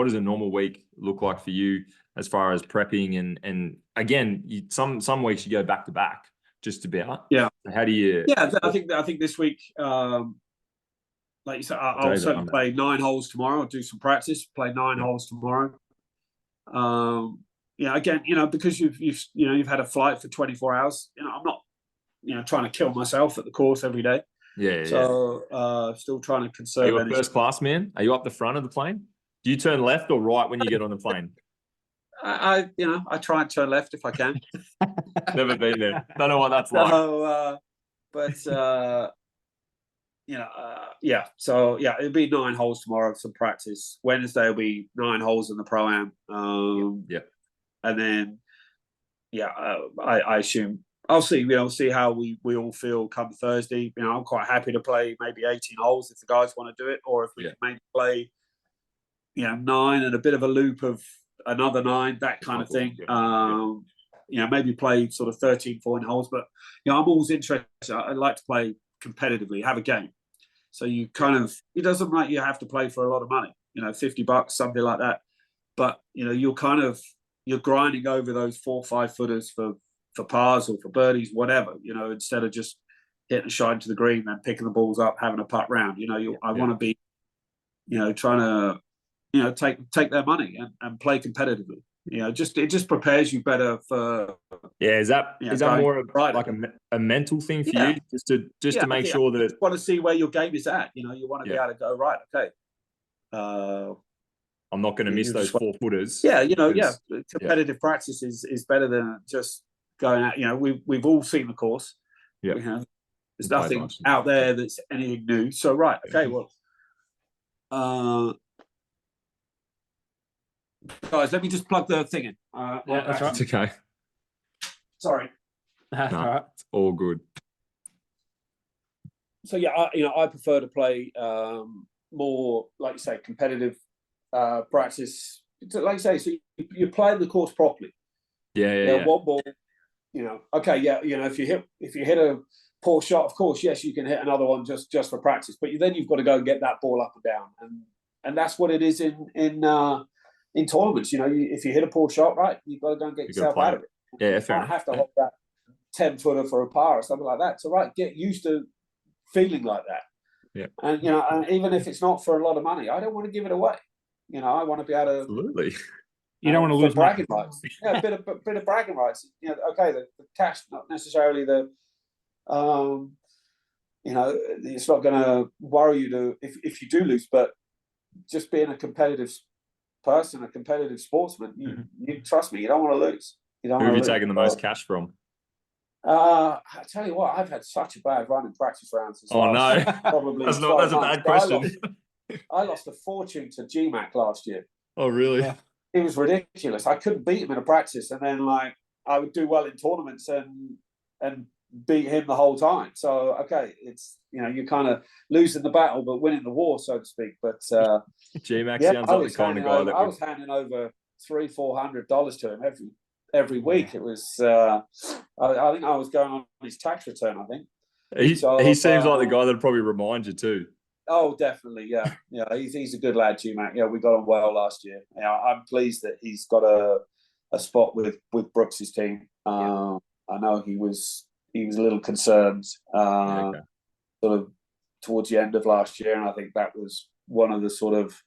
does a normal week look like for you as far as prepping and again, some weeks you go back to back just about. Yeah. How do you? Yeah, I think this week. Like you said, I'll certainly play 9 holes tomorrow. I'll do some practice. Play 9 holes tomorrow. Again, you know, because you've had a flight for 24 hours. You know, I'm not, you know, trying to kill myself at the course every day. So still trying to conserve. Are you a first class man? Are you up the front of the plane? Do you turn left or right when you get on the plane? I try and turn left if I can. Never been there. Don't know what that's like. So, yeah. So yeah, it'll be 9 holes tomorrow, some practice. Wednesday will be 9 holes in the pro-am. Yeah. And then, I assume I'll see. See how we all feel come Thursday. I'm quite happy to play maybe 18 holes if the guys want to do it, or if we can maybe play, 9 and a bit of a loop of another 9, that kind of thing. Maybe play sort of 13, 14 holes. But I'm always interested. I like to play competitively, have a game. So you kind of, it doesn't like you have to play for a lot of money, $50, something like that. But you're grinding over those 4 or 5 footers for pars or for birdies, whatever, instead of just hitting a shot into the green and picking the balls up, having a putt round. I want to be, trying to, take their money and play competitively. It just prepares you better for. Yeah, is that more of like a mental thing for you, just to make sure that you want to see where your game is at. You want to be able to go right. Okay. I'm not going to miss those 4 footers. Yeah, competitive practice is better than just going out. We've all seen the course. Yeah, there's nothing out there that's anything new. So right, okay, well, guys, let me just plug the thing in. That's right. It's okay. Sorry. That's right. It's all good. So I prefer to play more, like you say, competitive practice. Like you say, so you're playing the course properly. Yeah. One ball. Okay, if you hit a poor shot, of course, yes, you can hit another one just for practice. But then you've got to go and get that ball up and down, and that's what it is in tournaments. If you hit a poor shot, right, you've got to go and get yourself out of it. Yeah, fair enough. You have to hold that 10-footer for a par or something like that. So get used to feeling like that. Yeah. And and even if it's not for a lot of money, I don't want to give it away. I want to be able to. Absolutely. You don't want to lose bragging rights. Yeah, a bit of bragging rights. Okay, the cash, not necessarily the. It's not going to worry you if you do lose, but just being a competitive person, a competitive sportsman, you trust me, you don't want to lose. Who have you taken the most cash from? I tell you what, I've had such a bad run in practice rounds. Oh no, probably that's a bad question. I lost a fortune to GMAC last year. Oh really? Yeah. It was ridiculous. I couldn't beat him in a practice, and then I would do well in tournaments and beat him the whole time. So okay, it's you're kind of losing the battle but winning the war, so to speak. But GMAC sounds like the kind of guy that I was handing over $300-400 to him every week. It was I think I was going on his tax return. I think he seems like the guy that'll probably remind you too. Oh, definitely, yeah. He's a good lad, GMAC. Yeah, we got on well last year. I'm pleased that he's got a spot with Brooks's team. I know he was a little concerned sort of towards the end of last year, and I think that was one of the sort of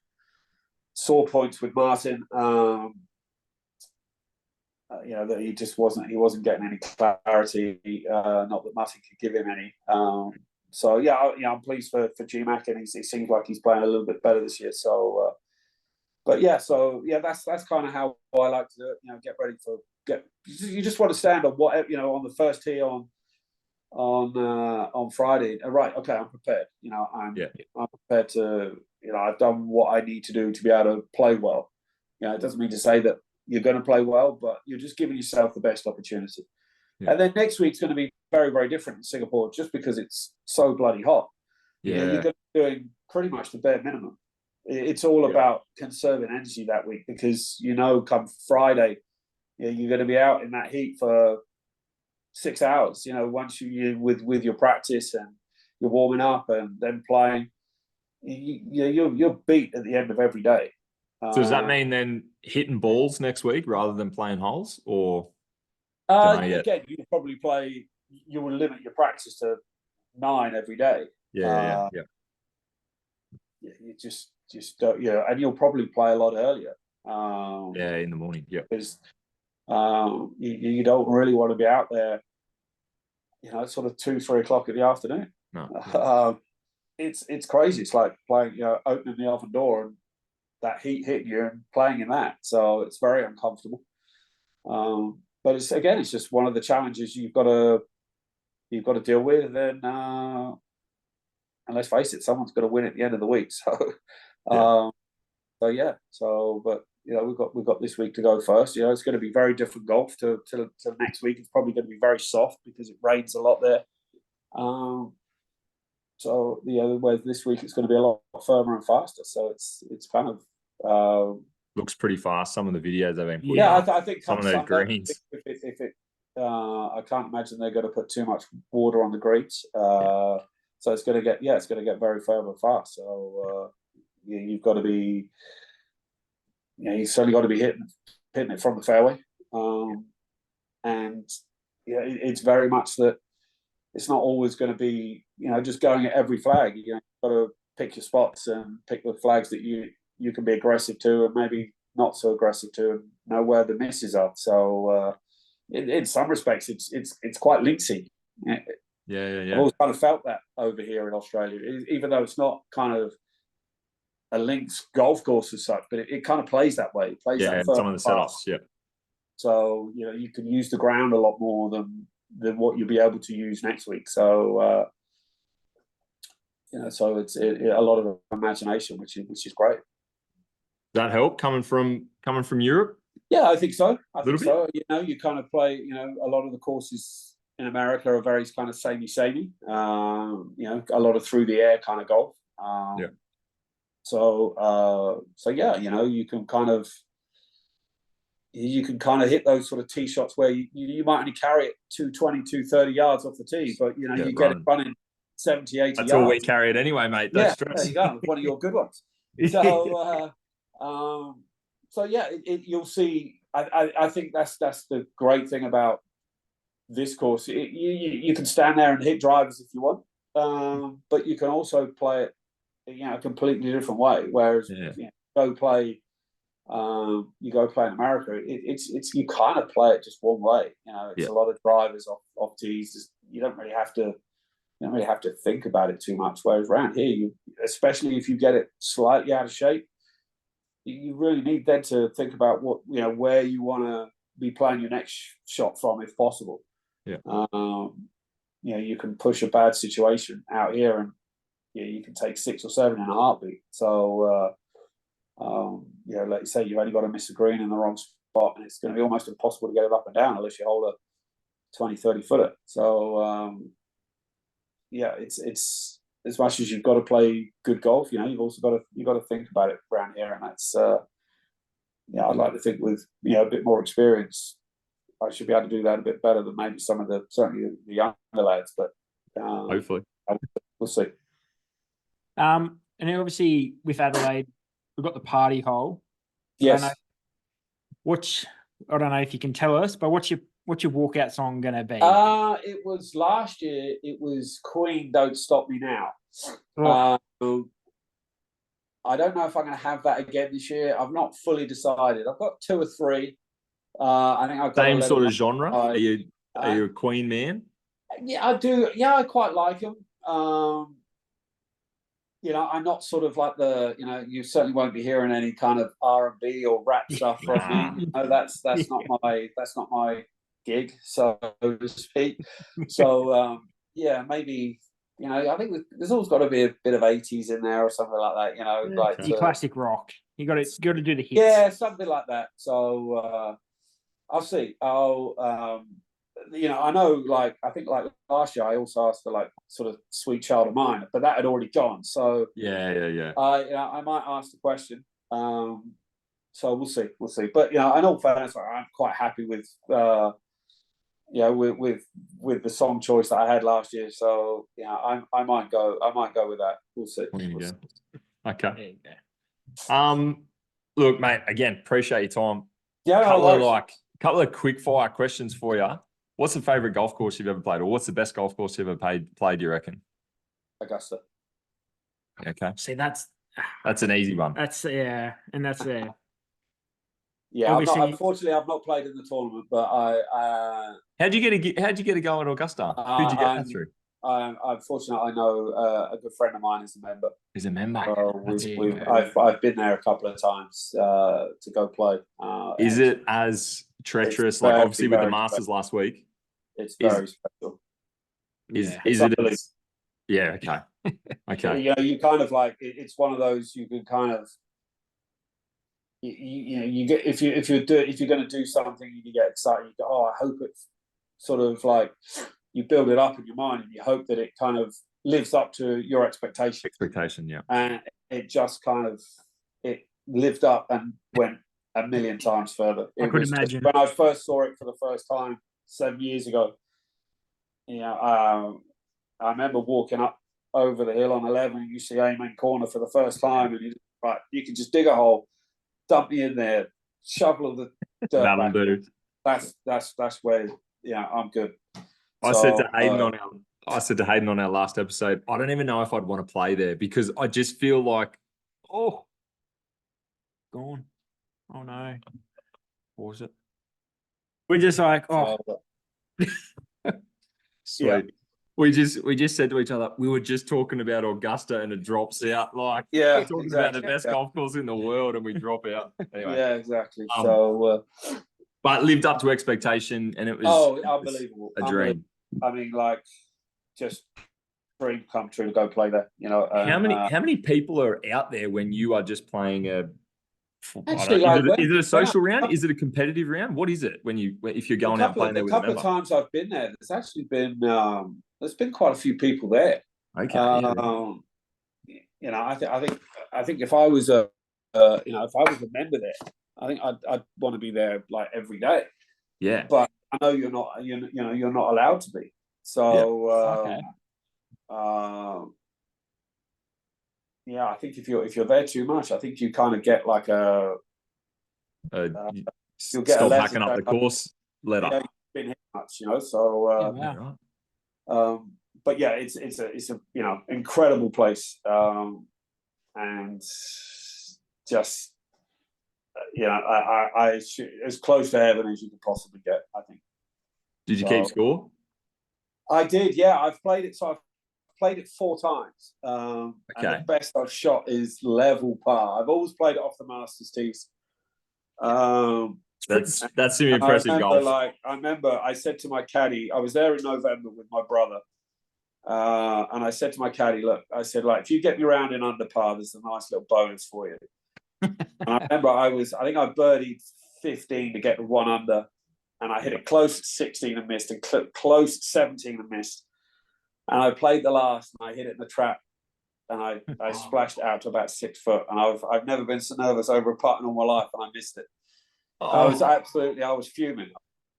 sore points with Martin. That he just wasn't getting any clarity. Not that Martin could give him any. So I'm pleased for GMAC, and it seems like he's playing a little bit better this year. So, that's kind of how I like to do it. Get ready you just want to stand on on the first tee on Friday. Right, okay, I'm prepared. I'm prepared to. I've done what I need to do to be able to play well. It doesn't mean to say that you're going to play well, but you're just giving yourself the best opportunity. Yeah. And then next week's going to be very, very different in Singapore, just because it's so bloody hot. Yeah, you're going to be doing pretty much the bare minimum. It's all about conserving energy that week, because come Friday, you're going to be out in that heat for 6 hours. Once you with your practice and you're warming up and then playing, you're beat at the end of every day. So does that mean then hitting balls next week rather than playing holes, or? Again, you will limit your practice to 9 every day. Yeah. You just don't, and you'll probably play a lot earlier. In the morning. Yeah. Because you don't really want to be out there, sort of 2-3 o'clock in the afternoon. No. It's crazy. It's like playing, opening the oven door and that heat hitting you and playing in that. So it's very uncomfortable. But it's just one of the challenges you've got to deal with. And let's face it, someone's got to win at the end of the week. So, but we've got this week to go first. It's going to be very different golf to next week. It's probably going to be very soft because it rains a lot there. Whereas this week it's going to be a lot firmer and faster. So it's kind of looks pretty fast. Some of the videos they've been putting. Yeah, up. I think some of those greens. I can't imagine they're going to put too much water on the greens. So it's going to get very firm and fast. So you've got to be, you certainly got to be hitting it from the fairway. And it's very much that it's not always going to be, just going at every flag. You've got to pick your spots and pick the flags that you can be aggressive to and maybe not so aggressive to, and know where the misses are. So in some respects, it's quite linksy. Yeah. I've always kind of felt that over here in Australia, even though it's not kind of a links golf course as such, but it kind of plays that way. It plays that some of the setups, yeah. So you can use the ground a lot more than what you'll be able to use next week. So so it's a lot of imagination, which is great. Does that help coming from Europe? Yeah, I think so. So. You kind of play. A lot of the courses in America are very kind of samey. A lot of through the air kind of golf. So you can kind of hit those sort of tee shots where you might only carry it 220, 230 yards off the tee, but you get it running 70, 80 That's yards. all we carried anyway, mate. There you go. One of your good ones. So, you'll see. I think that's the great thing about this course. You can stand there and hit drivers if you want, but you can also play it, a completely different way. Whereas you go play in America, it's you kind of play it just one way. It's a lot of drivers off tees. You don't really have to think about it too much. Whereas around here, especially if you get it slightly out of shape, you really need then to think about what where you want to be playing your next shot from, if possible. You can push a bad situation out here, and you can take 6 or 7 in a heartbeat. So like you say, you've only got to miss a green in the wrong spot, and it's going to be almost impossible to get it up and down unless you hold a 20-30 footer. So it's as much as you've got to play good golf, you've also got to think about it around here, and that's I'd like to think with a bit more experience, I should be able to do that a bit better than maybe certainly the younger lads. But hopefully, we'll see. And then obviously with Adelaide, we've got the party hole. Yes. I don't know if you can tell us, but what's your walkout song going to be? It was last year. It was Queen, Don't Stop Me Now. I don't know if I'm going to have that again this year. I've not fully decided. I've got 2 or 3. I think I've got same sort of genre. Are you a Queen man? Yeah, I do. Yeah, I quite like them. I'm not sort of like you certainly won't be hearing any kind of R&B or rap stuff from me. That's not my gig, so to speak. So maybe I think there's always got to be a bit of 80s in there or something like that. Classic rock. You got to do the hits. Yeah, something like that. So I'll see. I know, I think last year I also asked for sort of Sweet Child of Mine, but that had already gone. So yeah. I might ask the question. So we'll see. But in all fairness, I'm quite happy with with the song choice that I had last year. So I might go with that. We'll see. Okay. Look, mate. Again, appreciate your time. Yeah. Couple of quick fire questions for you. What's the favorite golf course you've ever played, or what's the best golf course you've ever played? You reckon? Augusta. Okay. See, that's an easy one. That's and that's Yeah, unfortunately, I've not played in the tournament, but How'd you get a go at Augusta? Who'd you get that through? I'm fortunate. I know a good friend of mine is a member. He's a member. I've been there a couple of times to go play. Is it as treacherous? Like obviously with the Masters last week, it's very special. Is it? Yeah. Okay. Okay. You know, you kind of like it's one of those you can kind of. You get if you're going to do something, you get excited. You go, oh, I hope it's sort of like you build it up in your mind, and you hope that it kind of lives up to your expectation. Yeah. And it just kind of it lived up and went a million times further. I could imagine when I first saw it for the first time 7 years ago. I remember walking up over the hill on 11, and you see Amen Corner for the first time, and you can just dig a hole, dump me in there, shovel the dirt back. Do. That's where I'm good. I said to Hayden on our last episode, I don't even know if I'd want to play there because I just feel like, oh, gone. Oh no, what was it? We're just like, oh, sweet. Yeah. We just said to each other, we were just talking about Augusta and it drops out. Like, we're talking about the best golf course in the world and we drop out. Anyway. Yeah, exactly. But lived up to expectation, and it was unbelievable. A dream. I mean, like, just dream come true to go play there. How many people are out there when you are just playing a? Actually, is it a social round? Is it a competitive round? What is it if you're going out playing there with a member? A couple of times I've been there, there's actually been there's been quite a few people there. Okay. I think if I was a member there, I think I'd want to be there like every day. Yeah. But I know you're not. You're not allowed to be. So I think if you're there too much, I think you kind of get like you'll get stop hacking up the course letter. You've been hit much, So. But yeah, it's a incredible place, and just I as close to heaven as you could possibly get. I think. Did you keep score? I did. Yeah, I've played it. So I've played it 4 times. And the best I've shot is level par. I've always played it off the Masters tees. That's some impressive golf. I remember I said to my caddy, I was there in November with my brother, and I said to my caddy, look, I said, like, if you get me round in under par, there's a nice little bonus for you. And I remember I think I birdied 15 to get to 1 under, and I hit it close at 16 and missed, and close at 17 and missed. And I played the last, and I hit it in the trap, and I splashed it out to about 6 foot. And I've never been so nervous over a putt in all my life, and I missed it. I was fuming.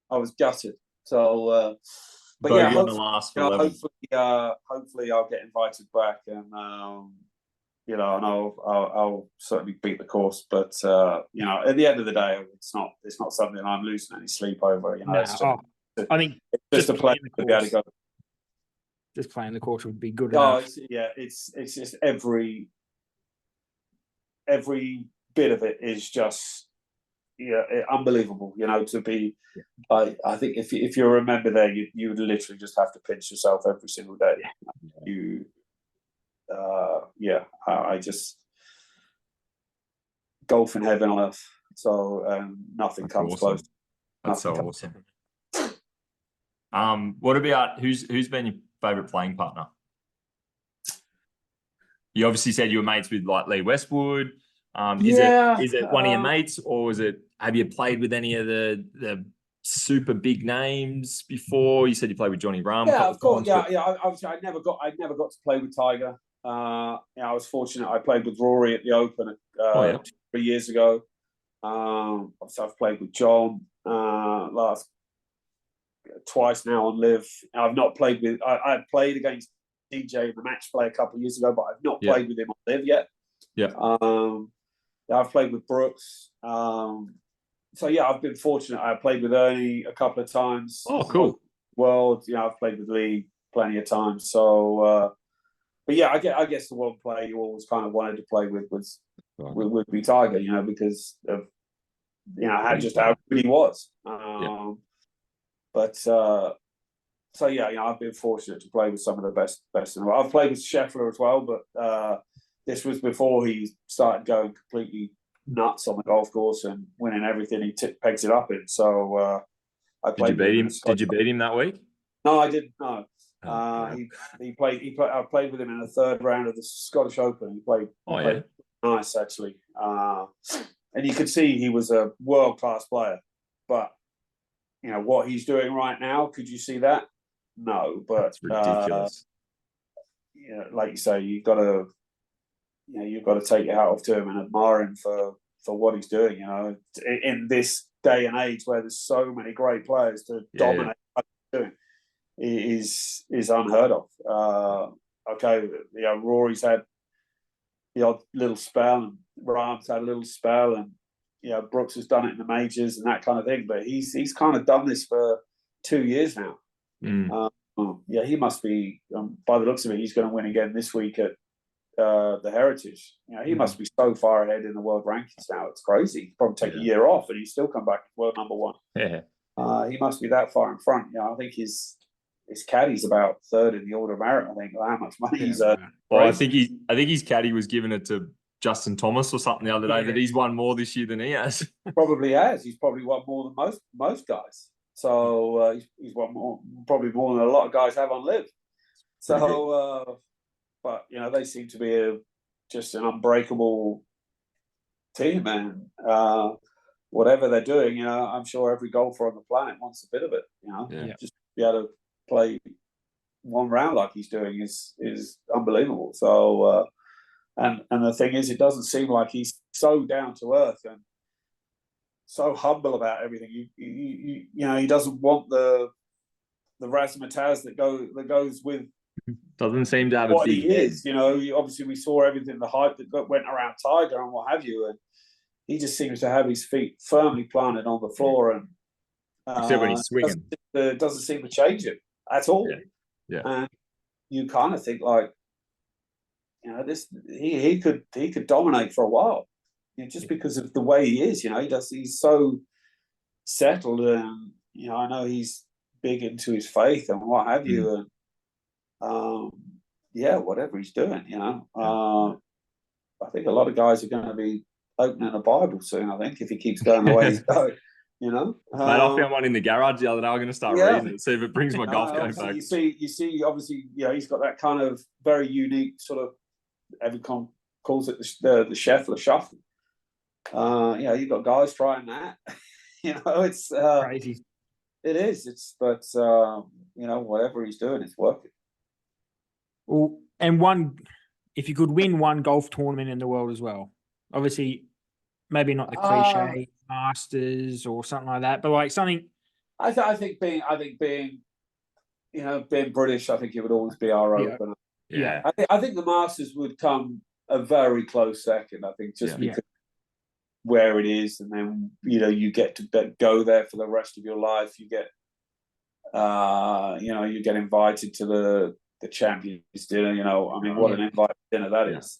I was gutted. So, but yeah, hopefully I'll get invited back, and and I'll certainly beat the course. But at the end of the day, it's not something I'm losing any sleep over. I think just a play to be able to go. Just playing the course would be good enough. It's just every bit of it is just unbelievable. To be, I think if you're a member there, you would literally just have to pinch yourself every single day. I just golf in heaven on earth. So nothing comes close. That's so awesome. What about who's been your favorite playing partner? You obviously said you were mates with like Lee Westwood. Is it one of your mates, or have you played with any of the super big names before? You said you played with Johnny Rahm. Yeah, of course. Obviously, I never got to play with Tiger. I was fortunate. I played with Rory at the Open 3 years ago. Obviously, I've played with John twice now on LIV. I've not played with. I played against DJ in the match play a couple of years ago, but I've not played with him on LIV yet. Yeah. I've played with Brooks. I've been fortunate. I played with Ernie a couple of times. Oh, cool. World, I've played with Lee plenty of times. So, I guess the one player you always kind of wanted to play with would be Tiger, because of how good he was. But so yeah, I've been fortunate to play with some of the best in the world. I've played with Scheffler as well, but this was before he started going completely nuts on the golf course and winning everything he pegs it up in. So I played. Did you beat him? Did you beat him that week? No, I didn't. No. He played. I played with him in the third round of the Scottish Open. He played. Played nice, actually. And you could see he was a world-class player. But what he's doing right now, could you see that? No, but it's ridiculous. Like you say, you've got to take your hat off to him and admire him for what he's doing. In this day and age where there's so many great players to dominate what he's doing is unheard of. Okay, Rory's had the odd little spell, and Rahm's had a little spell, and Brooks has done it in the majors and that kind of thing. But he's kind of done this for 2 years now. He must be. By the looks of it, he's going to win again this week at the Heritage. He must be so far ahead in the world rankings now. It's crazy. He'd probably take a year off, and he's still come back as world number one. Yeah. He must be that far in front. I think his caddy's about third in the order of merit. I think how much money he's earned. Well, I think his caddy was giving it to Justin Thomas or something the other day that he's won more this year than he has. Probably has. He's probably won more than most guys. So he's won probably more than a lot of guys have on LIV. So, but they seem to be just an unbreakable team, and whatever they're doing, I'm sure every golfer on the planet wants a bit of it. Just be able to play one round like he's doing is unbelievable. So, and the thing is, it doesn't seem like he's so down to earth and so humble about everything. He doesn't want the razzmatazz that goes with. Doesn't seem to have what a big he is. Obviously we saw everything, the hype that went around Tiger and what have you, and he just seems to have his feet firmly planted on the floor, and except when he's swinging, doesn't seem to change it at all. Yeah. And you kind of think like, this he could dominate for a while, just because of the way he is. He's so settled, and I know he's big into his faith and what have you, and whatever he's doing, I think a lot of guys are going to be opening a Bible soon. I think if he keeps going the way he's going, Mate, I found one in the garage the other day. I'm going to start reading it, see if it brings my golf game back. You see, obviously, he's got that kind of very unique sort of. Everyone calls it the Scheffler shuffle. You've got guys trying that. It's crazy. It is. But whatever he's doing, it's working. Well, and if you could win one golf tournament in the world as well, obviously, maybe not the cliche Masters or something like that, but like something. I think being British, I think it would always be our opener. Yeah. I think the Masters would come a very close second. I think just because where it is, and then you get to go there for the rest of your life. You get, you get invited to the Champions dinner. What an invite dinner that is.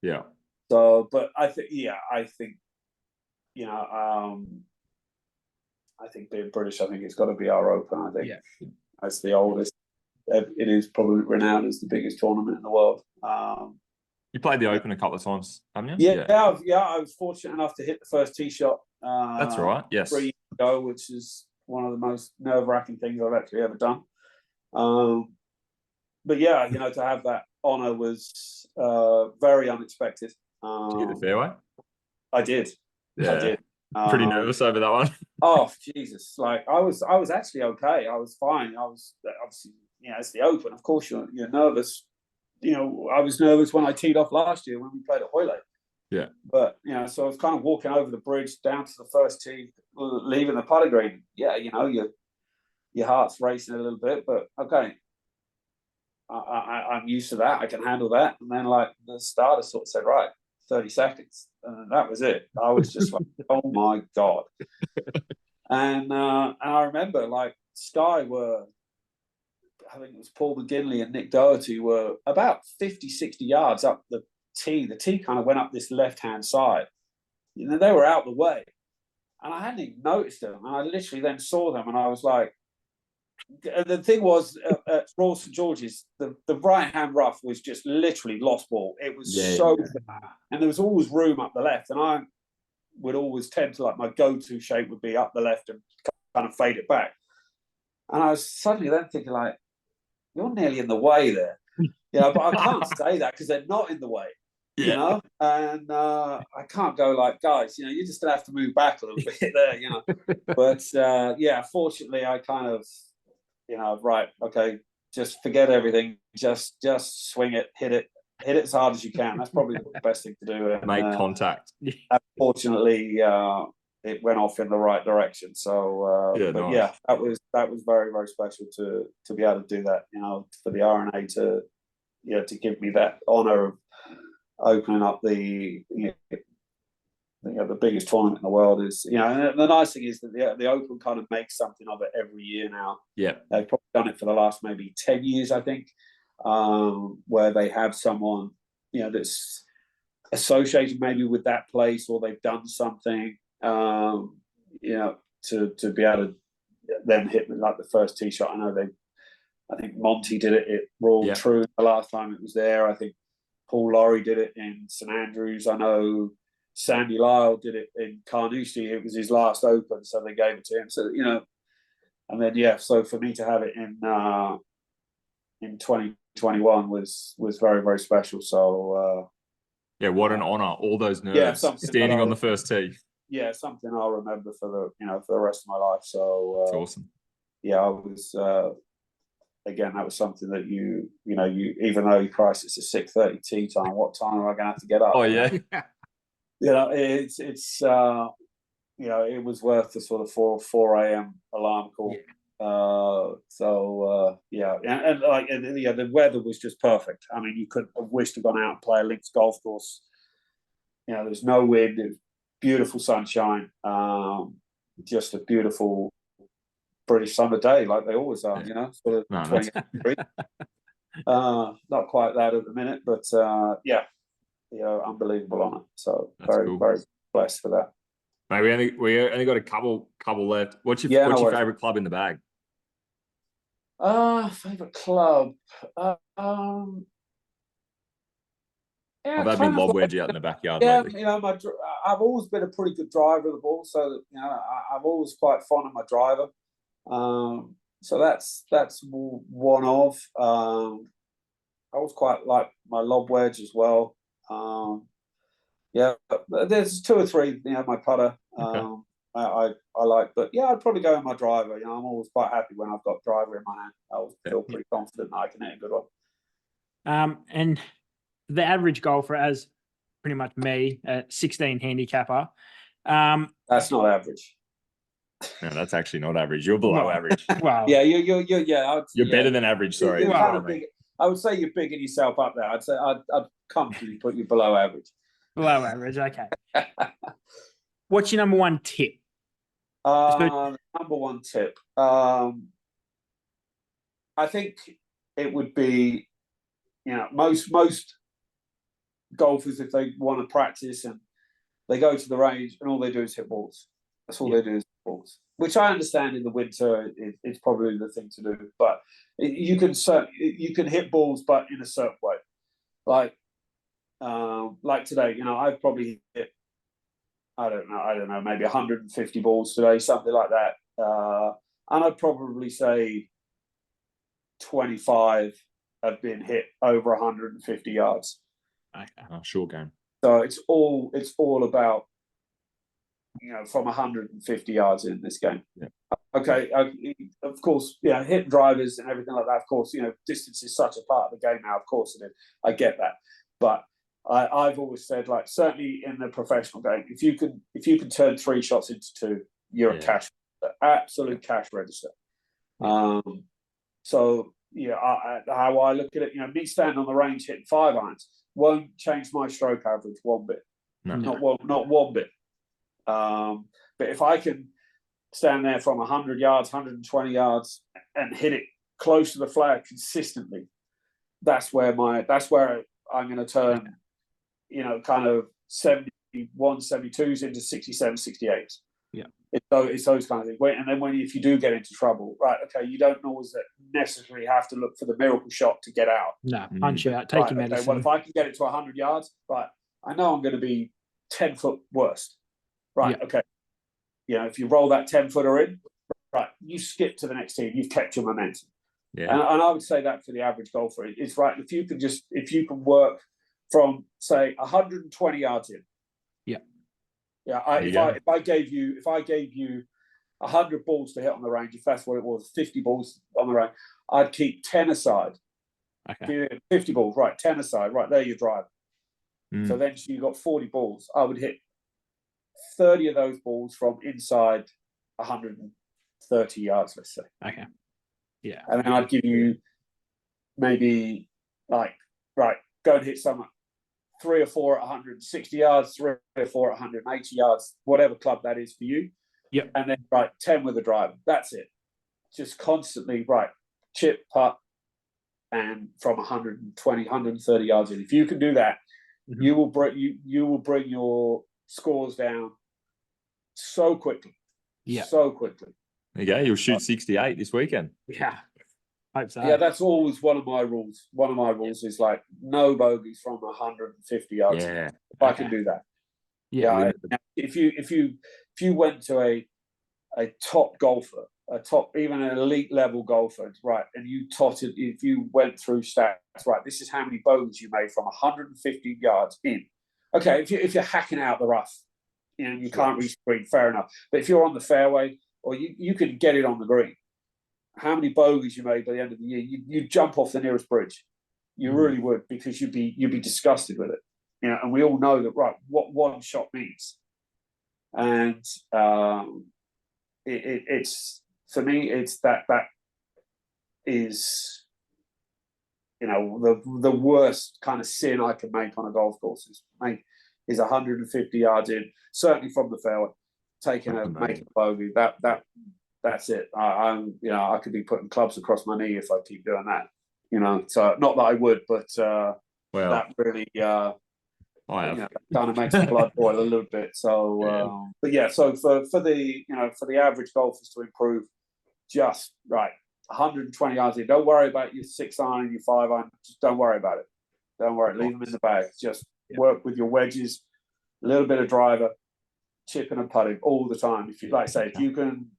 Yeah. So, but I think being British, I think it's got to be our Open. I think that's the oldest. It is probably renowned as the biggest tournament in the world. You played the Open a couple of times, haven't you? I was fortunate enough to hit the first tee shot. That's right. Yes. 3 years ago, which is one of the most nerve-wracking things I've actually ever done. But to have that honour was very unexpected. Did you hit the fairway? I did. Yeah. I did. Pretty nervous over that one. Oh Jesus! Like I was actually okay. I was fine. I was obviously, it's the Open. Of course, you're nervous. I was nervous when I teed off last year when we played at Hoylake. Yeah. But so I was kind of walking over the bridge down to the first tee, leaving the putting green. Yeah, your heart's racing a little bit, but okay. I'm used to that. I can handle that. And then like the starter sort of said, right, 30 seconds. And that was it. I was just like, oh my God. And I remember like Sky were, I think it was Paul McGinley and Nick Doherty were about 50, 60 yards up the tee. The tee kind of went up this left-hand side. They were out the way. And I hadn't even noticed them. And I literally then saw them and I was like, the thing was at Royal St George's, the right hand rough was just literally lost ball. It was and there was always room up the left, and I would always tend to, like, my go-to shape would be up the left and kind of fade it back. And I was suddenly then thinking, like, you're nearly in the way there, but I can't say that because they're not in the way. And I can't go like, guys, you're just gonna have to move back a little bit there, But fortunately, I kind of, right, okay, just forget everything, just swing it, hit it as hard as you can. That's probably the best thing to do. And, make contact. Unfortunately, it went off in the right direction. So, nice. that was very, very special to be able to do that. For the R&A to give me that honour of opening up the biggest tournament in the world. Is and the nice thing is that the Open kind of makes something of it every year now. They've probably done it for the last maybe 10 years, I think, where they have someone that's associated maybe with that place, or they've done something to be able to then hit like the first tee shot. I think Monty did it at Royal Troon the last time it was there. I think Paul Laurie did it in St Andrews. I know Sandy Lyle did it in Carnoustie. It was his last Open, so they gave it to him. So and then so for me to have it in 2021 was very, very special. So what an honour! All those nerves standing on the first tee. Yeah, something I'll remember for the rest of my life. So it's awesome. Yeah, I was. Again, that was something that you even though Christ, it's a 6:30 tee time. What time am I going to have to get up? Oh yeah. It's it was worth the sort of 4 a.m. alarm call. The weather was just perfect. I mean, you couldn't have wished to have gone out and play a links golf course. There was no wind. It was beautiful sunshine. Just a beautiful British summer day, like they always are. Sort of 20 degrees. Not quite that at the minute, but unbelievable honour. So very blessed for that. Mate, we only got a couple left. What's your favourite club in the bag? Favourite club. I've had my lob wedge out in the backyard lately. I've always been a pretty good driver of the ball, so I'm always quite fond of my driver. So that's one of. I always quite like my lob wedge as well. There's 2 or 3. My putter. I like, but I'd probably go with my driver. I'm always quite happy when I've got driver in my hand. I always feel pretty confident that I can hit a good one. And the average golfer, as pretty much me, at 16 handicapper. That's not average. No, that's actually not average. You're below average. Wow. You're better than average. Sorry. You're kind of big. I would say you're bigging yourself up there. I'd say I'd comfortably put you below average. Below average, okay. What's your number one tip? Number one tip. I think it would be, most golfers, if they want to practice and they go to the range and all they do is hit balls. That's all they do is hit balls. Which I understand in the winter it's probably the thing to do, but you can hit balls, but in a certain way. Like today, I've probably hit, I don't know, maybe 150 balls today, something like that. And I'd probably say 25 have been hit over 150 yards. Okay. Sure game. So it's all about, from 150 yards in this game. Yeah. Okay. Of course, hit drivers and everything like that. Of course, distance is such a part of the game now. Of course it is. I get that. But I've always said, like, certainly in the professional game, if you can turn 3 shots into 2, you're a cash, absolute cash register. How I look at it, me standing on the range hitting 5 irons won't change my stroke average one bit. No. Not one bit. But if I can stand there from 100 yards, 120 yards, and hit it close to the flag consistently, that's where I'm going to turn, kind of 71, 72s into 67, 68s. Yeah. It's those kind of things. And then if you do get into trouble, right? Okay, you don't always necessarily have to look for the miracle shot to get out. No, punch out, take your medicine. Okay, well, if I can get it to 100 yards, right, I know I'm going to be 10 foot worse. Right. Yeah. Okay. If you roll that 10-footer in, right, you skip to the next team. You've kept your momentum. Yeah. And I would say that for the average golfer, it's right. If you can work from, say, 120 yards in. Yeah. Yeah. If I gave you 100 balls to hit on the range, if that's what it was, 50 balls on the range, I'd keep 10 aside. Okay. 50 balls, right? 10 aside, right there. You drive. So then you got 40 balls. I would hit 30 of those balls from inside 130 yards, let's say. Okay. Yeah. And then I'd give you maybe go and hit some 3 or 4 at 160 yards, 3 or 4 at 180 yards, whatever club that is for you. Yep. And then 10 with a driver. That's it. Just constantly chip, putt, and from 120, 130 yards in. If you can do that, you will bring your scores down so quickly. Yeah. So quickly. There you go. You'll shoot 68 this weekend. Yeah. Hope so. Yeah, that's always one of my rules. One of my rules is no bogeys from 150 yards. Yeah. If I can do that. Yeah. If you went to a top golfer, even an elite level golfer, right, and if you went through stats, right, this is how many bogeys you made from 150 yards in. Okay, if you're hacking out the rough, you can't reach the green, fair enough. But if you're on the fairway, or you can get it on the green, how many bogeys you made by the end of the year, you'd jump off the nearest bridge. You really would, because you'd be disgusted with it. And we all know that, right, what one shot means. And it's for me, it's that is the worst kind of sin I can make on a golf course is 150 yards in, certainly from the fairway, making a bogey. That's it. I could be putting clubs across my knee if I keep doing that. So not that I would, but that really kind of makes the blood boil a little bit. So, but yeah. So for the average golfers to improve, just 120 yards in. Don't worry about your 6 iron and your 5 iron. Just don't worry about it. Don't worry. Leave them in the bag. Just work with your wedges, a little bit of driver, chipping and putting all the time. If you can,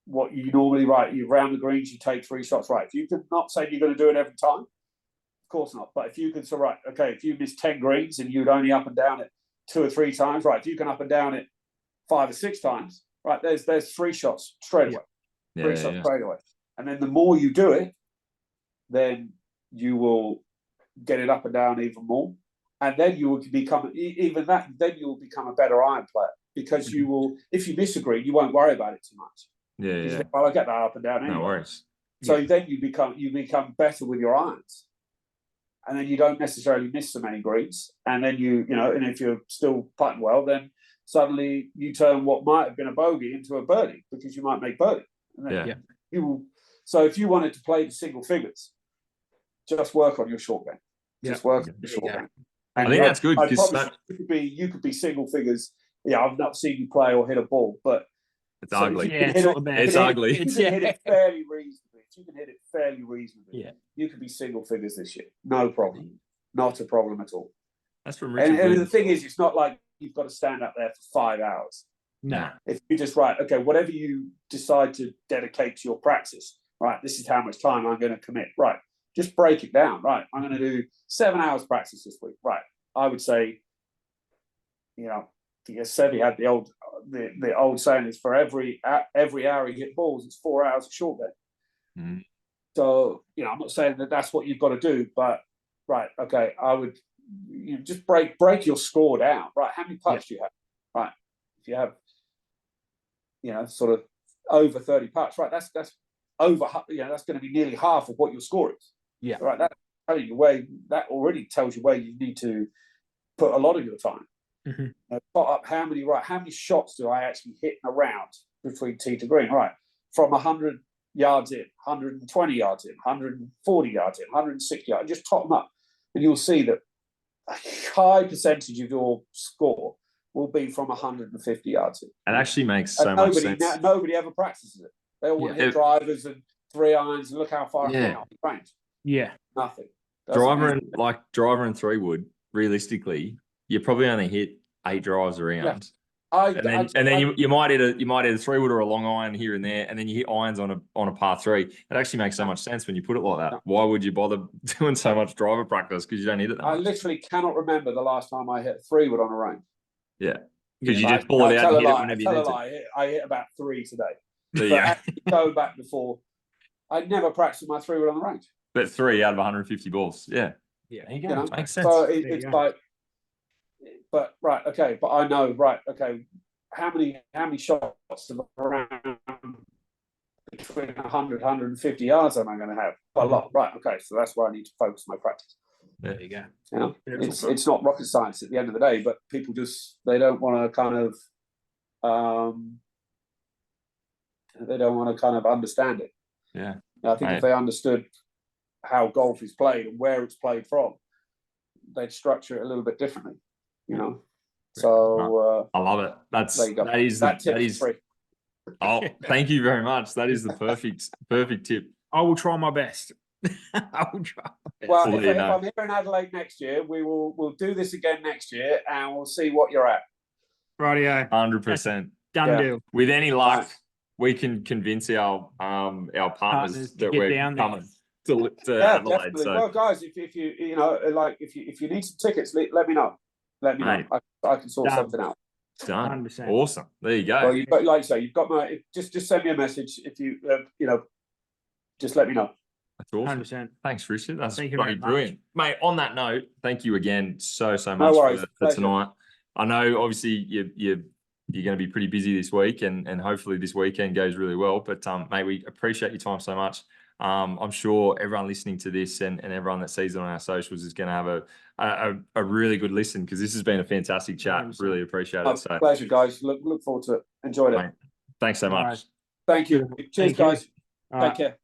what you normally you round the greens, you take 3 shots. Right. If you can, not saying you're going to do it every time, of course not. But if you can, if you miss 10 greens and you'd only up and down it 2 or 3 times, right? If you can up and down it 5 or 6 times, right? There's 3 shots straight away. Straight away. And then the more you do it, then you will get it up and down even more. And then you will become then you will become a better iron player, because you will, if you miss a green, you won't worry about it too much. Yeah. Well, I get that up and down anyway. No worries. So then you become better with your irons. And then you don't necessarily miss so many greens. And then and if you're still putting well, then suddenly you turn what might have been a bogey into a birdie, because you might make birdie. So if you wanted to play the single figures, just work on your short game. Just work on your short game. And I think that's good, because you could be single figures. Yeah, I've not seen you play or hit a ball, but it's ugly. It's ugly. If you can hit it fairly reasonably, you could be single figures this year. No problem. Not a problem at all. That's from Richard. And the thing is, it's not like you've got to stand up there for 5 hours. No. If you just whatever you decide to dedicate to your practice, right, this is how much time I'm going to commit. Right. Just break it down. Right. I'm going to do 7 hours practice this week. Right. I would say, Seve had the old saying is, for every hour you hit balls, it's 4 hours of short game. So, I'm not saying that that's what you've got to do, but I would just break your score down. Right. How many putts do you have? Right. If you have, sort of over 30 putts, right, that's over, that's going to be nearly half of what your score is. Yeah. Right. That already tells you where you need to put a lot of your time. Plot up how many shots do I actually hit in a round between tee to green? Right. From 100 yards in, 120 yards in, 140 yards in, 160 yards, just top them up. And you'll see that a high percentage of your score will be from 150 yards. It actually makes so much sense. Nobody ever practices it. They all want to hit drivers and 3 irons and look how far it can range. Yeah. Nothing. Driver and 3-wood, realistically, you probably only hit 8 drives around. And then you might hit a 3-wood or a long iron here and there, and then you hit irons on a par 3. It actually makes so much sense when you put it like that. Yeah. Why would you bother doing so much driver practice? Because you don't hit it that much. I literally cannot remember the last time I hit a 3-wood on a range. Yeah. Because you just pull it out and hit it whenever you need to. I hit about 3 today. There you go. Go back before, I never practiced my 3-wood on the range. But 3 out of 150 balls. Yeah. Yeah. There you go. Makes sense. So it's like, but right, okay, but I know, right, okay, how many shots around between 100, 150 yards am I going to have? A lot, right? Okay, so that's where I need to focus my practice. There you go. You know, it's not rocket science at the end of the day, but people they don't want to kind of understand it. Yeah, I think if they understood how golf is played and where it's played from, they'd structure it a little bit differently. You know. So I love it. That is free. Oh, thank you very much. That is the perfect tip. I will try my best. I will try. Well, if I'm here in Adelaide next year, we'll do this again next year, and we'll see what you're at. Rightio. 100%. Done deal. With any luck, we can convince our partners that we're coming to Adelaide. So. Well, guys, if you need some tickets, let me know. Let me know. I can sort something out. Done. 100%. Awesome. There you go. Well, like you say, you've got my. Just send me a message if you just let me know. That's awesome. 100%. Thanks, Richard. That's brilliant, mate. On that note, thank you again so much for tonight. I know, obviously, you're going to be pretty busy this week, and hopefully this weekend goes really well. But mate, we appreciate your time so much. I'm sure everyone listening to this and everyone that sees it on our socials is going to have a really good listen, because this has been a fantastic chat. 100%. Really appreciate it. So pleasure, guys. Look forward to it. Enjoyed it. Mate, thanks so much. Thank you. Cheers, guys. Take care.